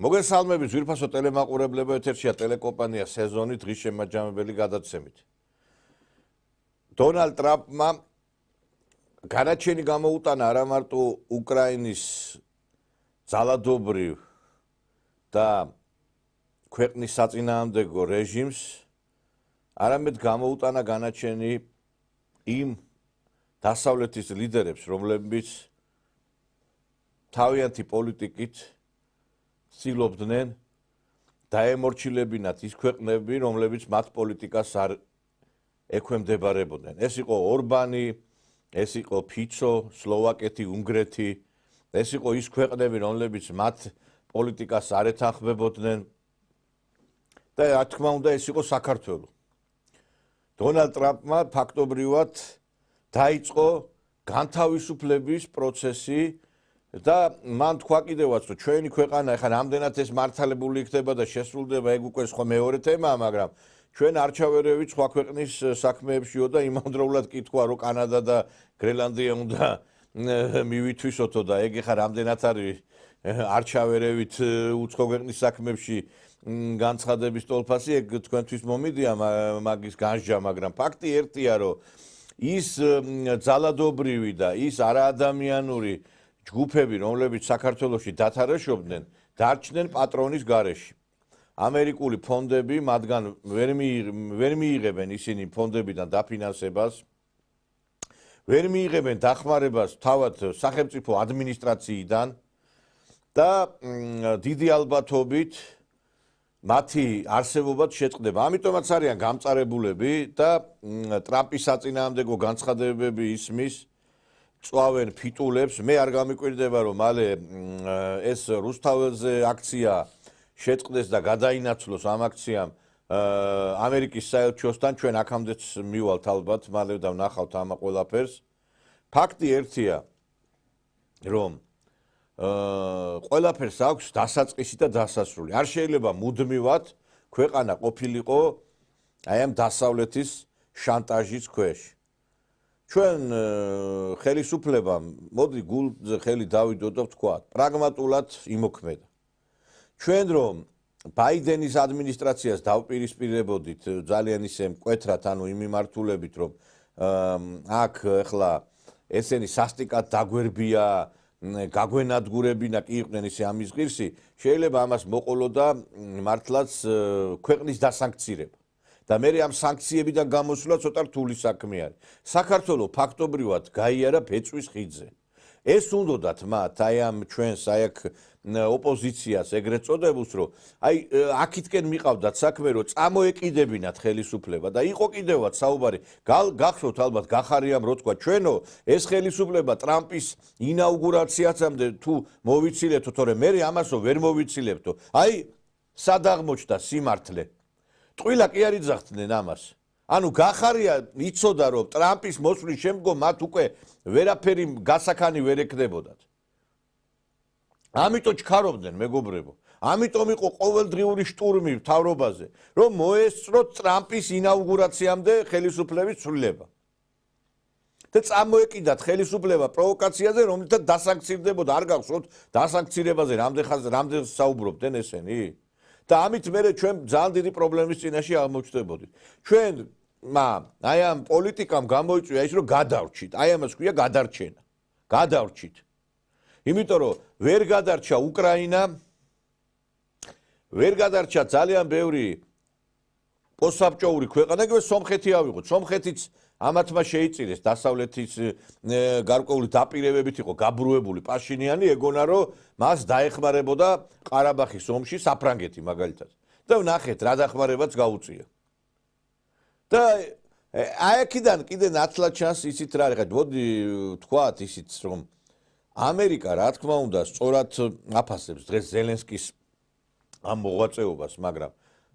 მოგესალმებით ძვირფასო ტელემაყურებლებო, ეთერშია ტელეკომპანია სეზონი დღის შემაჯამებელი გადაცემით. დონალდ ტრამპმა განაჩენი გამოუტანა არა მარტო უკრაინის ძალადობრივ და ქვეყნის საწინააღმდეგო რეჟიმს, არამედ გამოუტანა განაჩენი იმ დასავლეთის ლიდერებს, რომლებიც თავიანთი პოლიტიკით ცდილობდნენ დაემორჩილებინათ ის ქვეყნები, რომლებიც მათ პოლიტიკას არ ექვემდებარებოდნენ. ეს იყო ორბანი, ეს იყო ფიცო, სლოვაკეთი, უნგრეთი, ეს იყო ის ქვეყნები, რომლებიც მათ პოლიტიკას არ ეთანხმებოდნენ და რა თქმა უნდა, ეს იყო საქართველო. დონალდ ტრამპმა ფაქტობრივად დაიწყო განთავისუფლების პროცესი და მან თქვა კიდევაც, რომ ჩვენი ქვეყანა ახლა რამდენად ეს მართლებული იქნება და შესრულდება, ეგ უკვე სხვა მეორე თემაა, მაგრამ ჩვენ არჩევერევით სხვა ქვეყნის საქმეებშიო და იმავდროულად კი თქვა, რომ კანადა და გრენლანდია უნდა მივითვისოთო და ეგ ახლა რამდენად არის არჩევერევით უცხო ქვეყნის საქმეებში განცხადების ტოლფასი, ეგ თქვენთვის მომიდია მაგის განსჯა, მაგრამ ფაქტი ერთია, რომ ის ძალადობრივი და ის არაადამიანური ჯგუფები, რომლებიც საქართველოში დათარეშობდნენ, დარჩნენ პატრონის გარეშე. ამერიკული ფონდები მათგან ვერ მიიღებენ ისინი ფონდებიდან დაფინანსებას, ვერ მიიღებენ დახმარებას თავად სახელმწიფო ადმინისტრაციიდან და დიდი ალბათობით მათი არსებობაც შეწყდება. ამიტომაც არიან გამწარებულები და ტრამპის საწინააღმდეგო განცხადებები ისმის, წვავენ ფიტულებს. მე არ გამიკვირდება, რომ მალე ეს რუსთაველზე აქცია შეწყდეს და გადაინაცვლოს ამ აქციამ ამერიკის საელჩოსთან. ჩვენ აქამდეც მივალთ ალბათ, მალე და ვნახავთ ამ ყველაფერს. ფაქტი ერთია, რომ ყველაფერს აქვს დასაწყისი და დასასრული. არ შეიძლება მუდმივად ქვეყანა ყოფილიყო აი ამ დასავლეთის შანტაჟის ქვეშ. ჩვენ ხელისუფლებამ, მოდი გულზე ხელი დავიდო და ვთქვა, პრაგმატულად იმოქმედა. ჩვენ რომ ბაიდენის ადმინისტრაციას დავპირისპირებოდით ძალიან ისე მკვეთრად, ანუ იმ მიმართულებით, რომ აქ ახლა ესენი სასტიკად დაგვერბია, გაგვენადგურებინა კი იყვნენ ისე ამის ღირსი, შეიძლება ამას მოყოლოდა მართლაც ქვეყნის დასანქცირება. და მე ამ სანქციებიდან გამოსვლა ცოტა რთული საქმე არის. საქართველოს ფაქტობრივად გაიარა ბეწვის ხიდზე. ეს უნდათ მათ აი ამ ჩვენს აი აქ ოპოზიციას ეგრეთ წოდებულს, რომ აი აქეთკენ მიყავდათ საქმე, რომ წამოეკიდებინათ ხელისუფლება და იყო კიდევაც საუბარი, გახსოვთ ალბათ გახარიამ რო თქვა, ჩვენო ეს ხელისუფლება ტრამპის ინაუგურაციასამდე თუ მოვიცილებთო, თორემ მე ამასო ვერ მოვიცილებთო. აი სად აღმოჩნდა სიმართლე? ტყილა კი არ იძახდნენ ამას. ანუ გახარია იცოდა, რომ ტრამპის მოსვლის შემდგომ მათ უკვე ვერაფერი გასაქანი ვერ ექნებოდათ. ამიტომ ჩქარობდნენ, მეგობრებო. ამიტომ იყო ყოველდღიური შტურმი მთავრობაზე, რომ მოესწროთ ტრამპის ინაუგურაციამდე ხელისუფლების ცვლილება. და წამოეკიდათ ხელისუფლება პროვოკაციაზე, რომლითაც დასანქცირდებოდა. არ გახსოვთ დასანქცირებაზე რამდენ საუბრობდნენ ესენი? და ამით მე ჩვენ ძალიან დიდი პრობლემის წინაშე აღმოჩნდებოდით. ჩვენ აი ამ პოლიტიკამ გამოიწვია ის, რომ გადავრჩით. აი ამას ქვია გადარჩენა. გადავრჩით. იმიტომ რომ ვერ გადარჩა უკრაინა, ვერ გადარჩა ძალიან ბევრი პოსტსაბჭოური ქვეყანა, ეგრევე სომხეთი ავიღოთ. სომხეთიც ამათმა შეიწირეს დასავლეთის გარკვეული დაპირებებით იყო გაბრუებული პაშინიანი, ეგონა რომ მას დაეხმარებოდა ყარაბახის ომში საფრანგეთი მაგალითად. და ვნახეთ რა დახმარებაც გაუწია. და აი აქედან კიდე ნათლად ჩანს ისიც რა არის, მოდი ვთქვათ ისიც, რომ ამერიკა რა თქმა უნდა სწორად აფასებს დღეს ზელენსკის ამ მოღვაწეობას, მაგრამ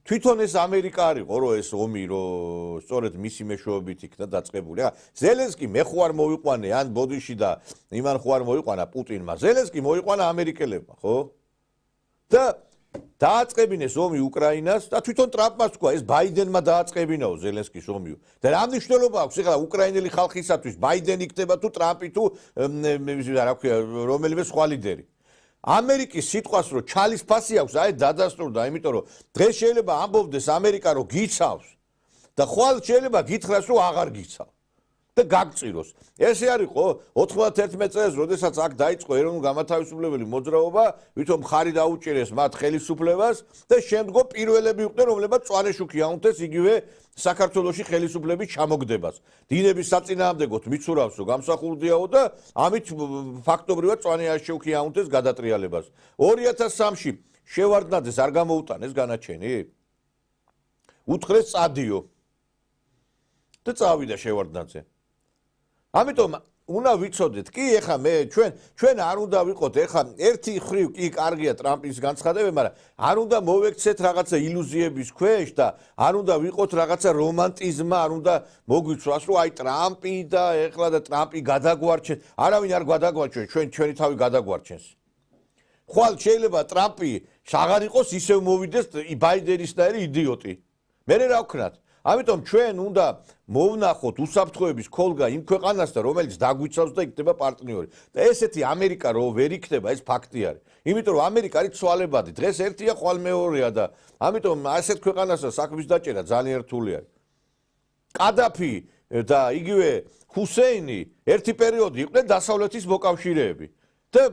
თვითონ ეს ამერიკა არისო, რომ ეს ომი რომ სწორედ მისი მეშვეობით იქნა დაწყებული. ზელენსკი მე ხო არ მოვიყვანე ან ბოდიში და იმან ხო არ მოიყვანა პუტინმა. ზელენსკი მოიყვანა ამერიკელებმა, ხო? და დააწყებინეს ომი უკრაინას და თვითონ ტრამპმა თქვა, ეს ბაიდენმა დააწყებინაო ზელენსკის ომი. და რა მნიშვნელობა აქვს ახლა უკრაინელი ხალხისათვის ბაიდენი იქნება თუ ტრამპი თუ რა ქვია რომელიმე სხვა ლიდერი. ამერიკის სიტყვას რომ ჩალის ფასი აქვს, აი დადასტურდა, იმიტომ რომ დღეს შეიძლება ამბობდეს ამერიკა რომ გიცავს და ხვალ შეიძლება გითხრას რომ აღარ გიცავს. და გაგწიროს. ესე არის ხო 91 წელს, როდესაც აქ დაიწყო ეროვნულ გამათავისუფლებელი მოძრაობა, ვითომ ხარი დაუჭირეს მათ ხელისუფლებას და შემდგომ პირველები იყვნენ, რომლებმაც წვანეშუქი აუნთეს იგივე საქართველოში ხელისუფლების ჩამოგდებას. დინების საწინააღმდეგოდ მიცურავსო გამსახურდიაო და ამით ფაქტობრივად წვანეშუქი აუნთეს გადატრიალებას. 2003-ში შევარდნაძეს არ გამოუტანეს განაჩენი? უთხრეს წადიო. და წავიდა შევარდნაძე. ამიტომ უნდა ვიცოდეთ, კი ეხა მე ჩვენ არ უნდა ვიყოთ ეხა ერთი ხრივ კი კარგია ტრამპის განცხადებები, მაგრამ არ უნდა მოვექცეთ რაღაცა ილუზიების ქვეშ და არ უნდა ვიყოთ რაღაცა რომანტიზმა, არ უნდა მოგვიცვას, რომ აი ტრამპი და ეხლა და ტრამპი გადაგვარჩენს. არავინ არ გადაგვარჩენს, ჩვენი თავი გადაგვარჩენს. ხვალ შეიძლება ტრამპი აღარ იყოს ისევ მოვიდეს ბაიდენისნაირი იდიოტი. მე რა ვქნათ? ამიტომ ჩვენ უნდა მოვნახოთ უსაფრთხოების ქოლგა იმ ქვეყანასთან, რომელიც დაგვიცავს და იქნება პარტნიორი. და ესეთი ამერიკა რო ვერ იქნება, ეს ფაქტი არის. იმიტომ რომ ამერიკა არის ცვალებადი. დღეს ერთია, ხვალ მეორეა და ამიტომ ასეთ ქვეყანასთან საქმის დაჭერა ძალიან რთული არის. კადაფი და იგივე ჰუსეინი ერთი პერიოდი იყვნენ დასავლეთის მოკავშირეები. და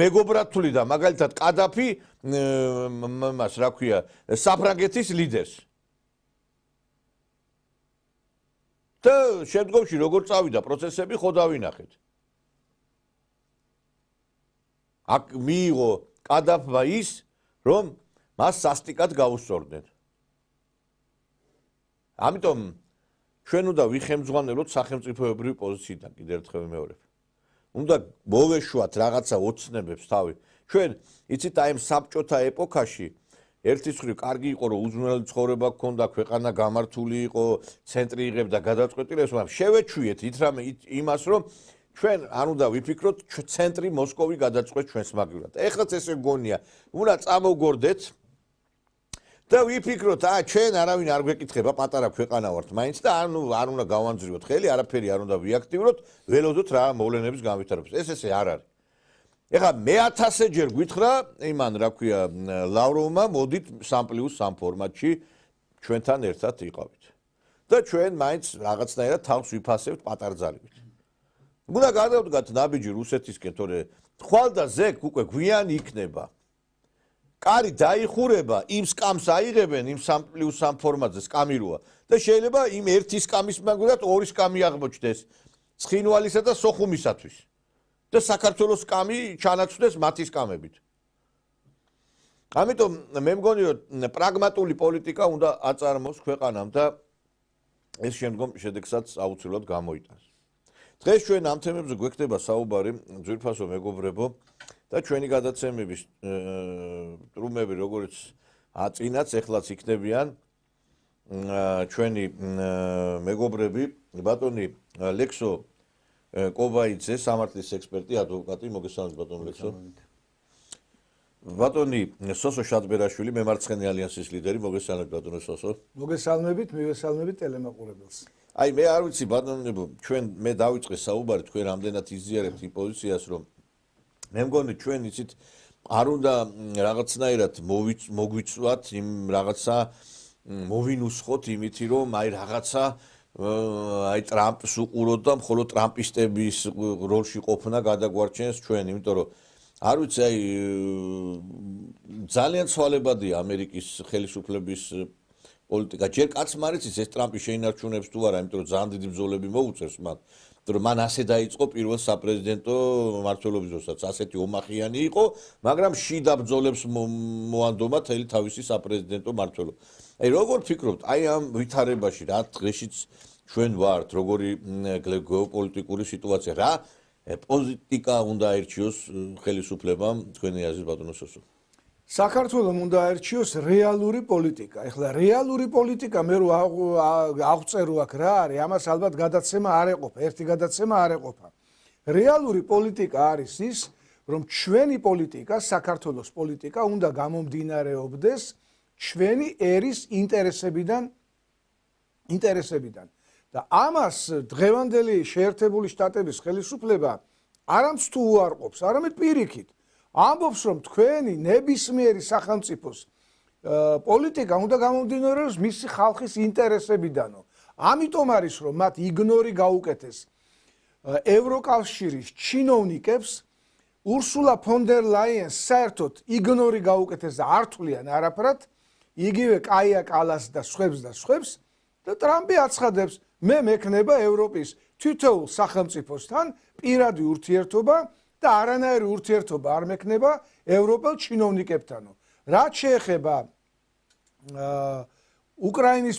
მეგობრად თვლიდა მაგალითად კადაფი მას რა ქვია საფრანგეთის ლიდერს. და შემდგომში როგორ წავიდა პროცესები ხო დავინახეთ. აქ მიიღო კადაფმა ის, რომ მას სასტიკად გაუსწორდნენ. ამიტომ ჩვენ უნდა ვიხემძღვანელოთ სახელმწიფოებრივი პოზიციიდან კიდევ ერთხელ ვიმეორებ. უნდა მოვეშვათ რაღაცა ოცნებებს თავი. ჩვენ იცით აი ამ საბჭოთა ეპოქაში ერთის მხრივ კარგი იყო რომ უზრუნველი ცხოვრება გქონდა, ქვეყანა გამართული იყო, ცენტრი იღებდა გადაწყვეტილებას, მაგრამ შევეჩვიეთ იმას რომ ჩვენ არ უნდა ვიფიქროთ ცენტრი მოსკოვი გადაწყვეტს ჩვენს მაგივრად. ეხლაც ესე გონია, უნდა წამოვგორდეთ და ვიფიქროთ, ჩვენ არავინ არ გვეკითხება, პატარა ქვეყანა ვართ მაინც და არ უნდა გავანძრივოთ ხელი, არაფერი არ უნდა ვიაქტივროთ, ველოდოთ რა მოვლენების განვითარებას. ესე არ არის. ეხლა მე 1000 ჯერ გვითხრა იმან რა ქვია ლავროვმა მოდით 3+3 ფორმატში ჩვენთან ერთად იყავით. და ჩვენ მაინც რაღაცნაირად თავს ვიფასებთ პატარძალებით. უნდა გადავდგათ ნაბიჯი რუსეთისკენ, თორე ხვალ და ზეკ უკვე გვიანი იქნება. კარი დაიხურება, იმ სკამს აიღებენ იმ 3+3 ფორმატზე სკამიროა და შეიძლება იმ ერთი სკამის მაგურად ორი სკამი აღმოჩნდეს ცხინვალისა და სოხუმისათვის. და საქართველოს სკამი ჩანაცვლეს მათი სკამებით. ამიტომ მე მგონი რომ პრაგმატული პოლიტიკა უნდა აწარმოოს ქვეყანამ და ეს შემდგომ შედეგსაც აუცილებლად გამოიტანს. დღეს ჩვენ ამ თემებზე გვექნება საუბარი, ძვირფასო მეგობრებო და ჩვენი გადაცემების ტრუმები როგორც წინაც ეხლაც იქნებიან ჩვენი მეგობრები ბატონი ლექსო კობაიძე, სამართლის ექსპერტი, ადვოკატი, მოგესალმებით ბატონ ლექსო. ბატონი სოსო შატბერაშვილი, მემარცხენე ალიანსის ლიდერი, მოგესალმებით ბატონო სოსო. მოგესალმებით, მივესალმებით ტელემაყურებელს. აი მე არ ვიცი ბატონებო, ჩვენ მე დავიწყე საუბარი, თქვენ რამდენად იზიარებთ იმ პოზიციას, რომ მე მგონი ჩვენ იცით არ უნდა რაღაცნაირად მოგვიწვათ იმ რაღაცა მოვინუსხოთ იმითი, რომ აი რაღაცა აი ტრამპს უყუროთ და მხოლოდ ტრამპისტების როლში ყოფნა გადაგვარჩენს ჩვენ, იმიტომ რომ არ ვიცი აი ძალიან ცვალებადია ამერიკის ხელისუფლების პოლიტიკა. ჯერ კაცმა არ იცის ეს ტრამპი შეინარჩუნებს თუ არა, იმიტომ რომ ძალიან დიდი ბრძოლები მოუწევს მათ. რომ მან ასე დაიწყო პირველ საპრეზიდენტო მმართველობის დროსაც, ასეთი ომახიანი იყო, მაგრამ შიდა ბრძოლებს მოანდომა თელი თავისი საპრეზიდენტო მმართველობა. აი როგორ ფიქრობთ, აი ამ ვითარებაში რა დღეშიც ჩვენ ვართ, როგორი გეოპოლიტიკური სიტუაცია, რა პოლიტიკა უნდა აერჩიოს ხელისუფლებამ, თქვენი აზრით ბატონო სოსო? საქართველოს უნდა აერჩიოს რეალური პოლიტიკა. ეხლა რეალური პოლიტიკა მე რო აღწერო აქ რა არის, ამას ალბათ გადაცემა არ ეყოფა, ერთი გადაცემა არ ეყოფა. რეალური პოლიტიკა არის ის, რომ ჩვენი პოლიტიკა, საქართველოს პოლიტიკა უნდა გამომდინარეობდეს ჩვენი ერის ინტერესებიდან. და ამას დღევანდელი შეერთებული შტატების ხელისუფლება არამც თუ უარყოფს, არამედ პირიქით. ამბობს რომ თქვენი ნებისმიერი სახელმწიფოს პოლიტიკა უნდა გამომდინარეობს მისი ხალხის ინტერესებიდანო. ამიტომ არის რომ მათ იგნორი გაუკეთეს ევროკავშირის ჩინოვნიკებს ურსულა ფონ დერ ლაიენს საერთოდ იგნორი გაუკეთეს და არ თვლიან არაფრად, იგივე კაია კალას და სხვებს და ტრამპი აცხადებს მე მექნება ევროპის თითოეულ სახელმწიფოსთან პირადი ურთიერთობა და არანაირი ურთიერთობა არ მექნება ევროპელ ჩინოვნიკებთანო. რაც შეეხება უკრაინის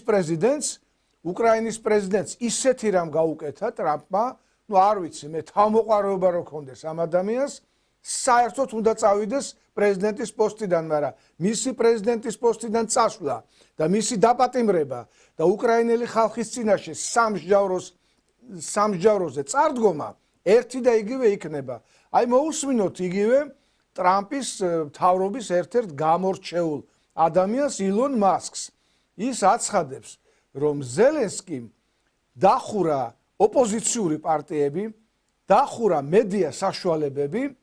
პრეზიდენტს ისეთი რამ გაუკეთა ტრამპმა, ну არ ვიცი, მე თავმოყარება რო ქონდეს ამ ადამიანს, საერთოდ უნდა წავიდეს პრეზიდენტის პოსტიდან, მაგრამ მისი პრეზიდენტის პოსტიდან წასვლა და მისი დაპატიმრება და უკრაინელი ხალხის წინაშე სამსჯავროზე წარდგომა ერთი და იგივე იქნება. აი მოусმინოთ იგივე ტრამპის მთავრობის ერთ-ერთ გამორჩეულ ადამიანს ილონ მასკს. ის აცხადებს, რომ ზელენსკიმ დახურა ოპოზიციური პარტიები, დახურა მედია საშუალებები,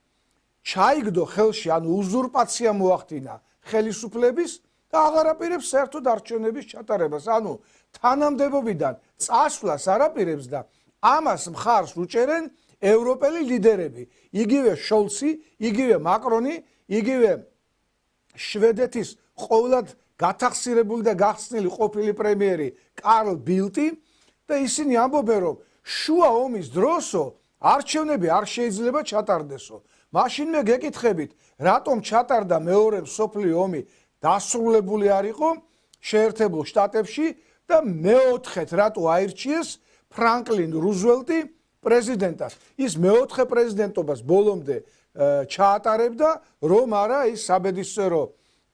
ჩაიგდო ხელში, ანუ უზურპაცია მოახდინა ხელისუფლების და აღარ აპირებს საერთოდ არჩევნების ჩატარებას, ანუ თანამდებობიდან წასვლას არ აპირებს და ამას მხარს უჭერენ ევროპელი ლიდერები, იგივე შოლცი, იგივე მაკრონი, იგივე შვედეთის ყოვლად გათახსირებული და გახსნილი ყოფილი პრემიერი კარლ ბილტი და ისინი ამბობენ, რომ შუა ომის დროსო არჩევნები არ შეიძლება ჩატარდესო. მაშინ მე გეკითხებით, რატომ ჩატარდა მეორე მსოფლიო ომი დასრულებული არ იყო შეერთებულ შტატებში და მეოთხედ რატო აირჩიეს ფრანკლინ რუზველტი პრეზიდენტად. ის მეოთხე პრეზიდენტობას ბოლომდე ჩაატარებდა, რომ არა ის საბედისწერო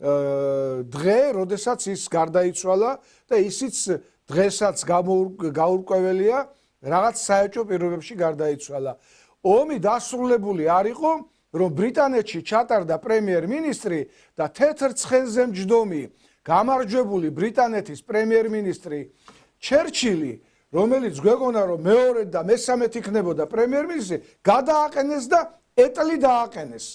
დღე, როდესაც ის გარდაიცვალა და ისიც დღესაც გაურკვეველია, რაღაც საეჭვო პირობებში გარდაიცვალა. ომი დასრულებული არ იყო, რომ ბრიტანეთში ჩატარდა პრემიერ-მინისტრი და თეთრ ცხენზე მჯდომი გამარჯვებული ბრიტანეთის პრემიერ-მინისტრი ჩერჩილი, რომელიც გვეგონა, რომ მეორე და მესამედ იქნებოდა პრემიერ-მინისტრი, გადააყენეს და ეტლი დააყენეს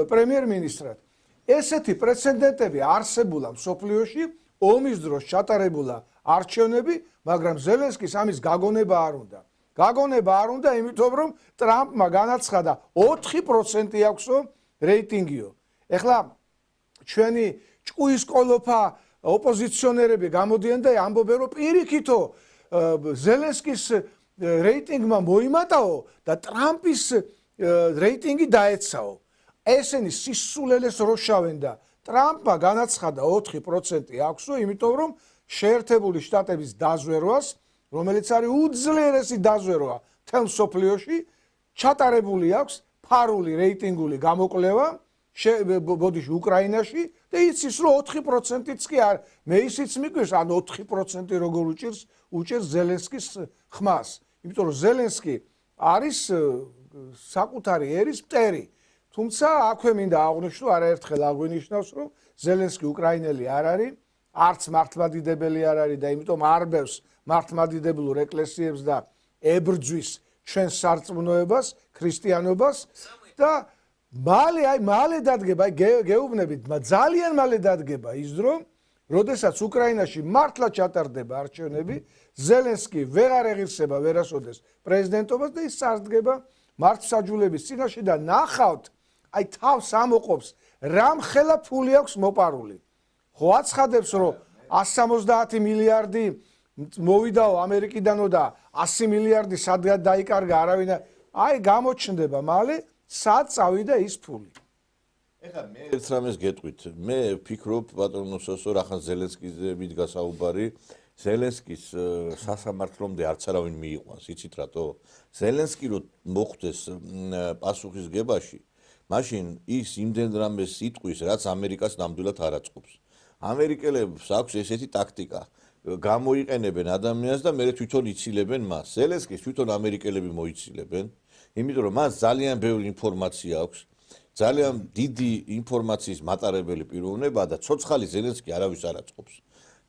პრემიერ-მინისტრად. ესეთი პრეცედენტები არსებულა მსოფლიოში, ომის დროს ჩატარებულა არჩევნები, მაგრამ ზელენსკის ამის გაგონება არ უნდა. გაგონება არ უნდა, იმიტომ რომ ტრამპმა განაცხადა 4% აქვსო რეიტინგიო. ეხლა ჩვენი ჭკუის კოლოფა ოპოზიციონერები გამოდიან და ამბობენ, რომ პირიქითო ზელენსკის რეიტინგმა მოიმატაო და ტრამპის რეიტინგი დაეცაო. ესენი სისულელეს როშავენ და ტრამპმა განაცხადა 4% აქვსო, იმიტომ რომ შეერთებული შტატების დაზვერვას, რომელიც არის უძლიერესი დაზვერვა მთელ მსოფლიოში, ჩატარებული აქვს ფარული რეიტინგული გამოკვლევა ბოდიში უკრაინაში და იცის რომ 4%-იც კი არ, მე ისიც მიგვიყვეს, ან 4% როგორ უჭერს ზელენსკის ხმას. იმიტომ რომ ზელენსკი არის საკუთარი ერის მტერი. თუმცა აქვე მინდა აღვნიშნო, არაერთხელ აღვნიშნავს, რომ ზელენსკი უკრაინელი არ არის, არც მართლმადიდებელი არ არის და იმიტომ არბევს მართლმადიდებულ ეკლესიებს და ებრძვის ჩვენს სარწმუნოებას, ქრისტიანობას და მალე დადგება, გეუბნებით, ძალიან მალე დადგება ის დრო, როდესაც უკრაინაში მართლა ჩატარდება არჩევნები, ზელენსკი ვეღარ ეღირსება ვერასოდეს პრეზიდენტობას და ის წარდგება მართლმსაჯულების წინაშე და ნახავთ, აი თავს ამოყობს, რამ ხელა ფული აქვს მოპარული. ხო აცხადებს, რომ 170 მილიარდი მოვიდაო ამერიკიდანო და 100 მილიარდი სადღაც დაიკარგა არავინ, აი გამოჩნდება მალე სად წავიდა ის ფული. ეხლა მე ერთ რამეს გეტყვით, მე ვფიქრობ პატრონოსო, რახან ზელენსკიზე მიდგა საუბარი, ზელენსკის სასამართლომდე არც არავინ მიიყვანს, იცით რატო? ზელენსკი რო მოხვდეს პასუხისგებაში, მაშინ ის იმდენ რამეს იტყვის, რაც ამერიკას ნამდვილად არ აწყობს. ამერიკელებს აქვს ესეთი ტაქტიკა, გამოიყენებენ ადამიანს და მერე თვითონ იცილებენ მას. ზელენსკის თვითონ ამერიკელები მოიცილებენ, იმიტომ რომ მას ძალიან ბევრი ინფორმაცია აქვს, ძალიან დიდი ინფორმაციის მატარებელი პიროვნება და ცოცხალი ზელენსკი არავის არ აწყობს.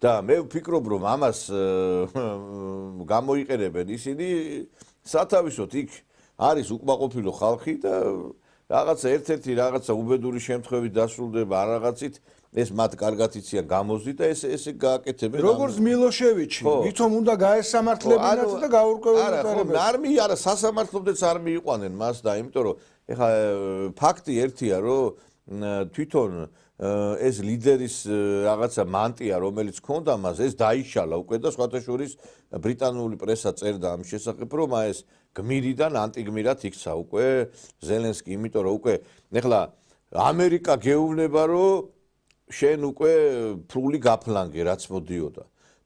და მე ვფიქრობ, რომ ამას გამოიყენებენ ისინი სათავისოდ იქ არის უკმაყოფილო ხალხი და რაღაცა ერთ-ერთი რაღაცა უბედური შემთხვევით დასრულდება არ რაღაცით ეს მათ კარგად იციან გამოზიდ და ესე გააკეთებენ როგორც მილოშევიჩი ვითომ უნდა გაესამართლებინათ და გაურკვეველად არა სასამართლოდეც არ მიიყვანენ მას და იმიტომ რომ ეხა ფაქტი ერთია რომ თვითონ ეს ლიდერის რაღაცა მანტია რომელიც ქონდა მას ეს დაიშალა უკვე და სხვათა შორის ბრიტანული პრესა წერდა ამ შესახებ რომ ეს გმირიდან ანტიგმირად იქცა უკვე ზელენსკი იმიტომ რომ უკვე ეხლა ამერიკა გეუბნება რომ შენ უკვე ფული გაფლანგე რაც მოდიოდა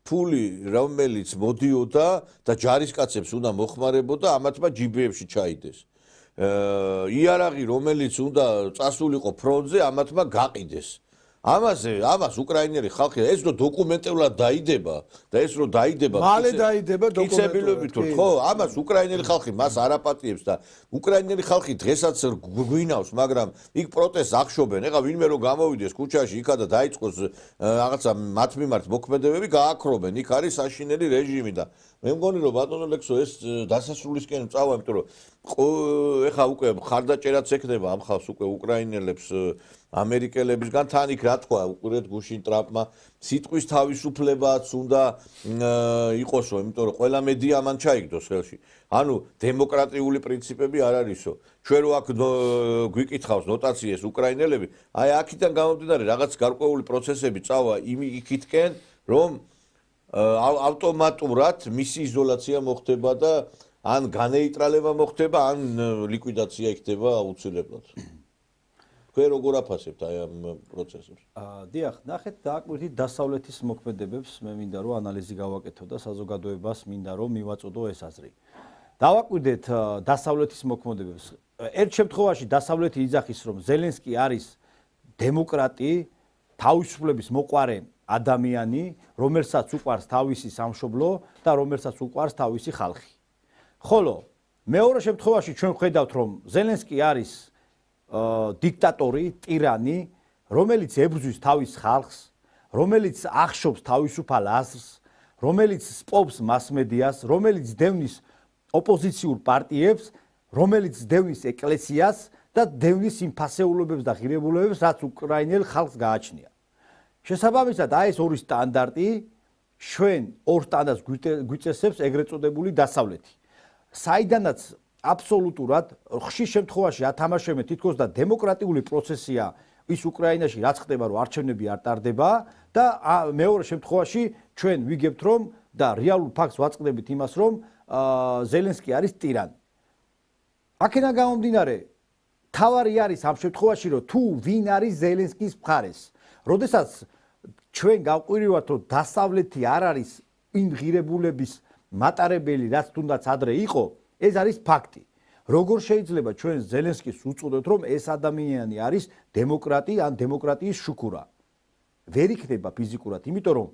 ფული რომელიც მოდიოდა და ჯარისკაცებს უნდა მოხმარებოდა ამათმა ჯიბეებში ჩაიდეს იარაღი რომელიც უნდა წასულიყო ფრონტზე ამათმა გაყიდეს ამას უკრაინელი ხალხი ეს რო დოკუმენტურად დაიდება და ეს რო დაიდება მალე დაიდება დოკუმენტურად ხო ამას უკრაინელი ხალხი მას არაპატიებს და უკრაინელი ხალხი დღესაც გვინავს მაგრამ იქ პროტესტს ახშობენ ეხა ვინმე რო გამოვიდეს ქუჩაში იქა და დაიწყოს რაღაცა მათ მიმართ მოქმედებები გააქრობენ იქ არის საშინელი რეჟიმი და მე მგონი რომ ბატონო ლექსო ეს დასასრულისკენ წავა იმიტომ რომ ეხა უკვე ხარდაჭერაც ექნება ამ ხალხს უკვე უკრაინელებს ამერიკელებისგან თან იქ რა თქვა უყურეთ გუშინ ტრამპმა სიტყვის თავისუფლებაც უნდა იყოსო იმიტომ რომ ყველა მედია მან ჩაიგდოს ხელში ანუ დემოკრატიული პრინციპები არ არისო ჩვენ რო აქ გვიკითხავს ნოტაციეს უკრაინელები აი აქიდან გამომდინარე რაღაც გარკვეული პროცესები წავა იქითკენ რომ ავტომატურად მისი იზოლაცია მოხდება და ან განეიტრალება მოხდება ან ლიკვიდაცია იქნება აუცილებლად თქვენ როგორ აფასებთ აი ამ პროცესებს? დიახ, ნახეთ დააკვირდით დასავლეთის მოქმედებებს, მე მინდა რომ ანალიზი გავაკეთო და საზოგადოებას მინდა რომ მივაწოდო ეს აზრი. დავაკვირდეთ დასავლეთის მოქმედებებს. ერთ შემთხვევაში დასავლეთი იძახის რომ ზელენსკი არის დემოკრატი, თავისუფლების მოყვარე ადამიანი, რომელსაც უყვარს თავისი სამშობლო და რომელსაც უყვარს თავისი ხალხი. ხოლო მეორე შემთხვევაში ჩვენ ვხედავთ რომ ზელენსკი არის დიქტატორი, ტირანი, რომელიც ებრძვის თავის ხალხს, რომელიც ახშობს თავისუფალ აზრს, რომელიც სპობს მასმედიას, რომელიც დევნის ოპოზიციურ პარტიებს, რომელიც დევნის ეკლესიას და დევნის იმ ფასეულობებს და ღირებულებებს, რაც უკრაინელ ხალხს გააჩნია. შესაბამისად, აი ეს ორი სტანდარტი ჩვენ ორ სტანდარტს გვიწესებს ეგრეთ წოდებული დასავლეთი. საიდანაც აბსოლუტურად ხშირ შემთხვევაში ათამაშებენ თითქოს და დემოკრატიული პროცესია ის უკრაინაში რაც ხდება რომ არჩევნები არ ტარდება და მეორე შემთხვევაში ჩვენ ვიგებთ რომ და რეალურ ფაქტს ვაწყდებით იმას რომ ზელენსკი არის ტირანი. აქედან გამომდინარე თავარი არის ამ შემთხვევაში რომ თუ ვინ არის ზელენსკის მხარეს. როდესაც ჩვენ გავყვირივართ რომ დასავლეთი არ არის იმ ღირებულების მატარებელი რაც თუნდაც ადრე იყო ეს არის ფაქტი. როგორ შეიძლება ჩვენ ზელენსკის უწოდოთ რომ ეს ადამიანი არის დემოკრატი ან დემოკრატიის შუქურა. ვერ იქნება ფიზიკურად, იმიტომ რომ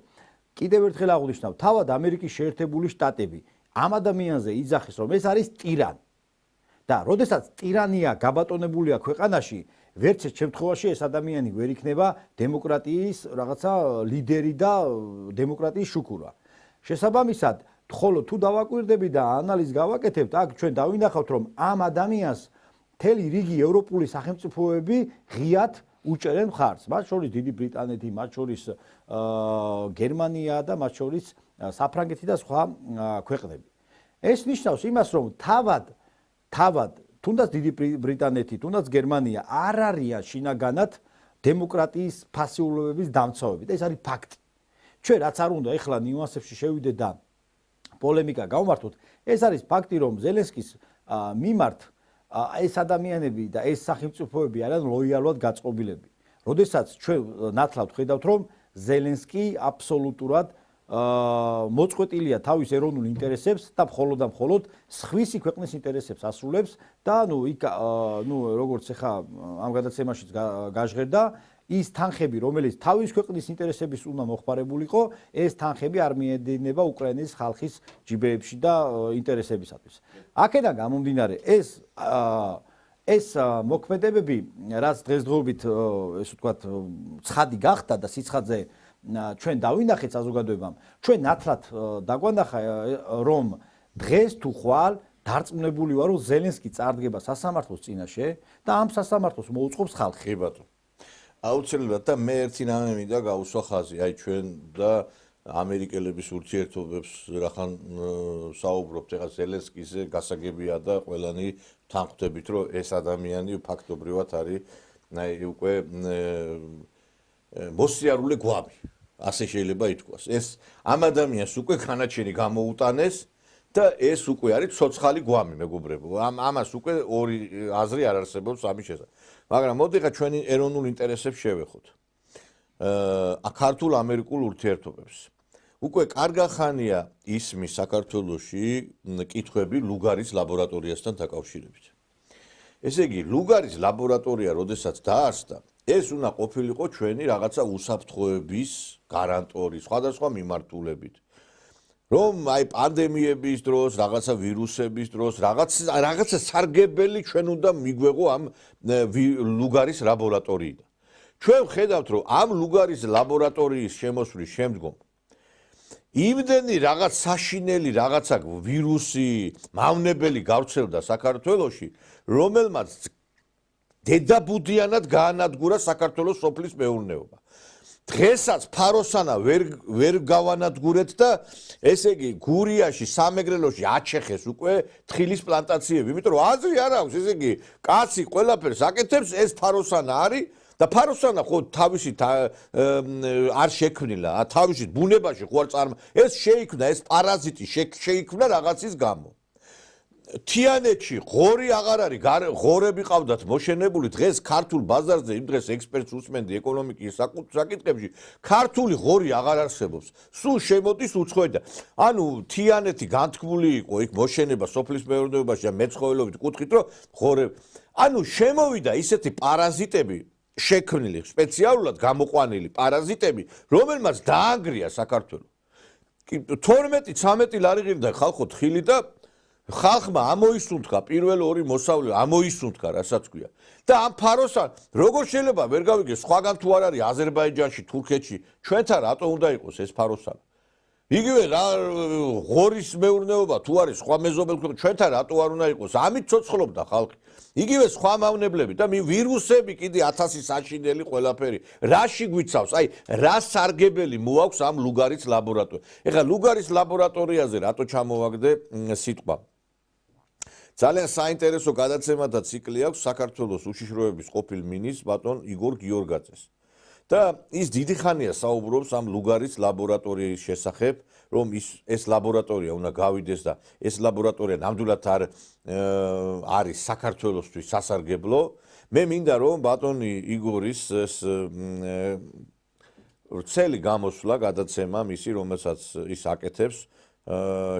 კიდევ ერთხელ აღვნიშნავ, თავად ამერიკის შეერთებული შტატები ამ ადამიანზე იძახის რომ ეს არის ტირანი. და როდესაც ტირანია გაბატონებულია ქვეყანაში, ვერც ერთ შემთხვევაში ეს ადამიანი ვერ იქნება დემოკრატიის რაღაცა ლიდერი და დემოკრატიის შუქურა. შესაბამისად ხოლო თუ დავაკვირდები და ანალიზს გავაკეთებთ, აქ ჩვენ დავინახავთ, რომ ამ ადამიანს მთელი რიგი ევროპული სახელმწიფოები ღიად უჭერენ მხარს. მათ შორის დიდი ბრიტანეთი, მათ შორის გერმანია და მათ შორის საფრანგეთი და სხვა ქვეყნები. ეს ნიშნავს იმას, რომ თავად თუნდაც დიდი ბრიტანეთი, თუნდაც გერმანია არ არიან შინაგანად დემოკრატიის ფასეულობების დამცავები და ეს არის ფაქტი. ჩვენ რაც არ უნდა ეხლა ნიუანსებში შევიდეთ და პოლემიკა გავმართოთ, ეს არის ფაქტი, რომ ზელენსკის მიმართ ეს ადამიანები და ეს სახელმწიფოები არიან ლოიალურად გაწყობილები. როდესაც ჩვენ ნათლად ხედავთ, რომ ზელენსკი აბსოლუტურად მოწყვეტილია თავის ეროვნულ ინტერესებს და მხოლოდ სხვისი ქვეყნის ინტერესებს ასრულებს და როგორც ახლა ამ გადაცემაშიც გაჟღერდა ის თანხები, რომელიც თავის ქვეყნის ინტერესების უნდა მოხმარებულიყო, ეს თანხები არ მიედინება უკრაინის ხალხის ჯიბეებში და ინტერესებისათვის. აქედან გამომდინარე, ეს მოქმედებები, რაც დღესდღეობით, ესე ვთქვათ, ცხადი გახდა და სიცხადზე ჩვენ დავინახეთ საზოგადოებამ, ჩვენ ნათლად დაგვანახა, რომ დღეს თუ ხვალ დარწმუნებული ვარ, რომ ზელენსკი წარდგება სასამართლოს წინაშე და ამ სასამართლოს მოუწყობს ხალხი. კი ბატონო. აუცილებლად და მე ერთი რამე მინდა გავუსვა ხაზი, აი ჩვენ და ამერიკელების ურთიერთობებს რახან საუბრობთ, ეხლა ზელენსკიზე გასაგებია და ყველანი თანხმდებით, რომ ეს ადამიანი ფაქტობრივად არის აი უკვე მოსიარულე გვამი. ასე შეიძლება ითქვას. ეს ამ ადამიანს უკვე განაჩენი გამოუტანეს და ეს უკვე არის ცოცხალი გვამი, მეგობრებო. ამას უკვე ორი აზრი არ არსებობს ამის შესახებ. მაგრამ მოდი ხა ჩვენი ეროვნულ ინტერესებს შევეხოთ. ქართულ-ამერიკულ ურთიერთობებს. უკვე კარგახანია ისმის საქართველოში კითხვები ლუგარის ლაბორატორიასთან დაკავშირებით. ესე იგი, ლუგარის ლაბორატორია, როდესაც დაარსდა, ეს უნდა ყოფილიყო ჩვენი რაღაცა უსაფრთხოების გარანტორი, სხვადასხვა მიმართულებით. რომ აი პანდემიების დროს, რაღაცა ვირუსების დროს, რაღაცა სარგებელი ჩვენ უნდა მიგვეღო ამ ლუგარის ლაბორატორიიდან. ჩვენ ვხედავთ, რომ ამ ლუგარის ლაბორატორიის შემოსვლის შემდგომ იმდენი რაღაც საშინელი რაღაცა ვირუსი, მავნებელი გავრცელდა საქართველოში, რომელმაც დედაბუდიანად გაანადგურა საქართველოს სოფლის მეურნეობა. დღესაც ფაროსანა ვერ გავანადგურეთ და ესე იგი გურიაში, სამეგრელოში აჩეხეს უკვე თხილის პლანტაციები, იმიტომ რომ აზრი არ აქვს, ესე იგი კაცი ყველაფერს აკეთებს, ეს ფაროსანა არის და ფაროსანა ხო თავისით არ შექმნილა, თავისით ბუნებაში ხო არ ეს შეიქმნა, ეს პარაზიტი შეიქმნა რაღაცის გამო. თიანეთში ღორი აღარ არის, ღორები ყავდათ მოშენებული, დღეს ქართულ ბაზარზე იმ დღეს ექსპერტს უსმენდი ეკონომიკის საკითხებში, ქართული ღორი აღარ არსებობს. სულ შემოდის უცხოეთიდან. ანუ თიანეთი განთქმული იყო იქ მოშენება სოფლის მეურნეობაში და მეცხოველობით კუთხით, რომ ღორები. ანუ შემოვიდა ისეთი პარაზიტები შექმნილი, სპეციალურად გამოყვანილი პარაზიტები, რომელმაც დაანგრია საქართველო. 12-13 ლარი ღირდა ხალხო თხილი და ხალხმა ამოისუნთქა პირველ ორი მოსავლე ამოისუნთქა რასაც ქვია და ამ ფაროსან როგორ შეიძლება ვერ გავიგე სხვაგან თუ არ არის აზერბაიჯანში თურქეთში ჩვენთან რატო უნდა იყოს ეს ფაროსან იგივე რა ღორის მეურნეობა თუ არის სხვა მეზობელ ქვეყნებში ჩვენთან რატო არ უნდა იყოს ამით ცოცხლობდა ხალხი იგივე სხვა მავნებლები და ვირუსები კიდე 1000 საშინელი ყველაფერი რაში გვიცავს აი რა სარგებელი მოაქვს ამ ლუგარის ლაბორატორიას ეხლა ლუგარის ლაბორატორიაზე რატო ჩამოვაგდე სიტყვა ძალიან საინტერესო გადაცემათა ციკლი აქვს საქართველოს უშიშროების ყოფილ მინისტრს ბატონ იგორ გიორგაძეს და ის დიდი ხანია საუბრობს ამ ლუგარის ლაბორატორიის შესახებ რომ ეს ლაბორატორია უნდა გავიდეს და ეს ლაბორატორია ნამდვილად არის საქართველოსთვის სასარგებლო მე მინდა რომ ბატონი იგორის ეს რცელი გამოსვლა გადაცემა მისი რომელსაც ის აკეთებს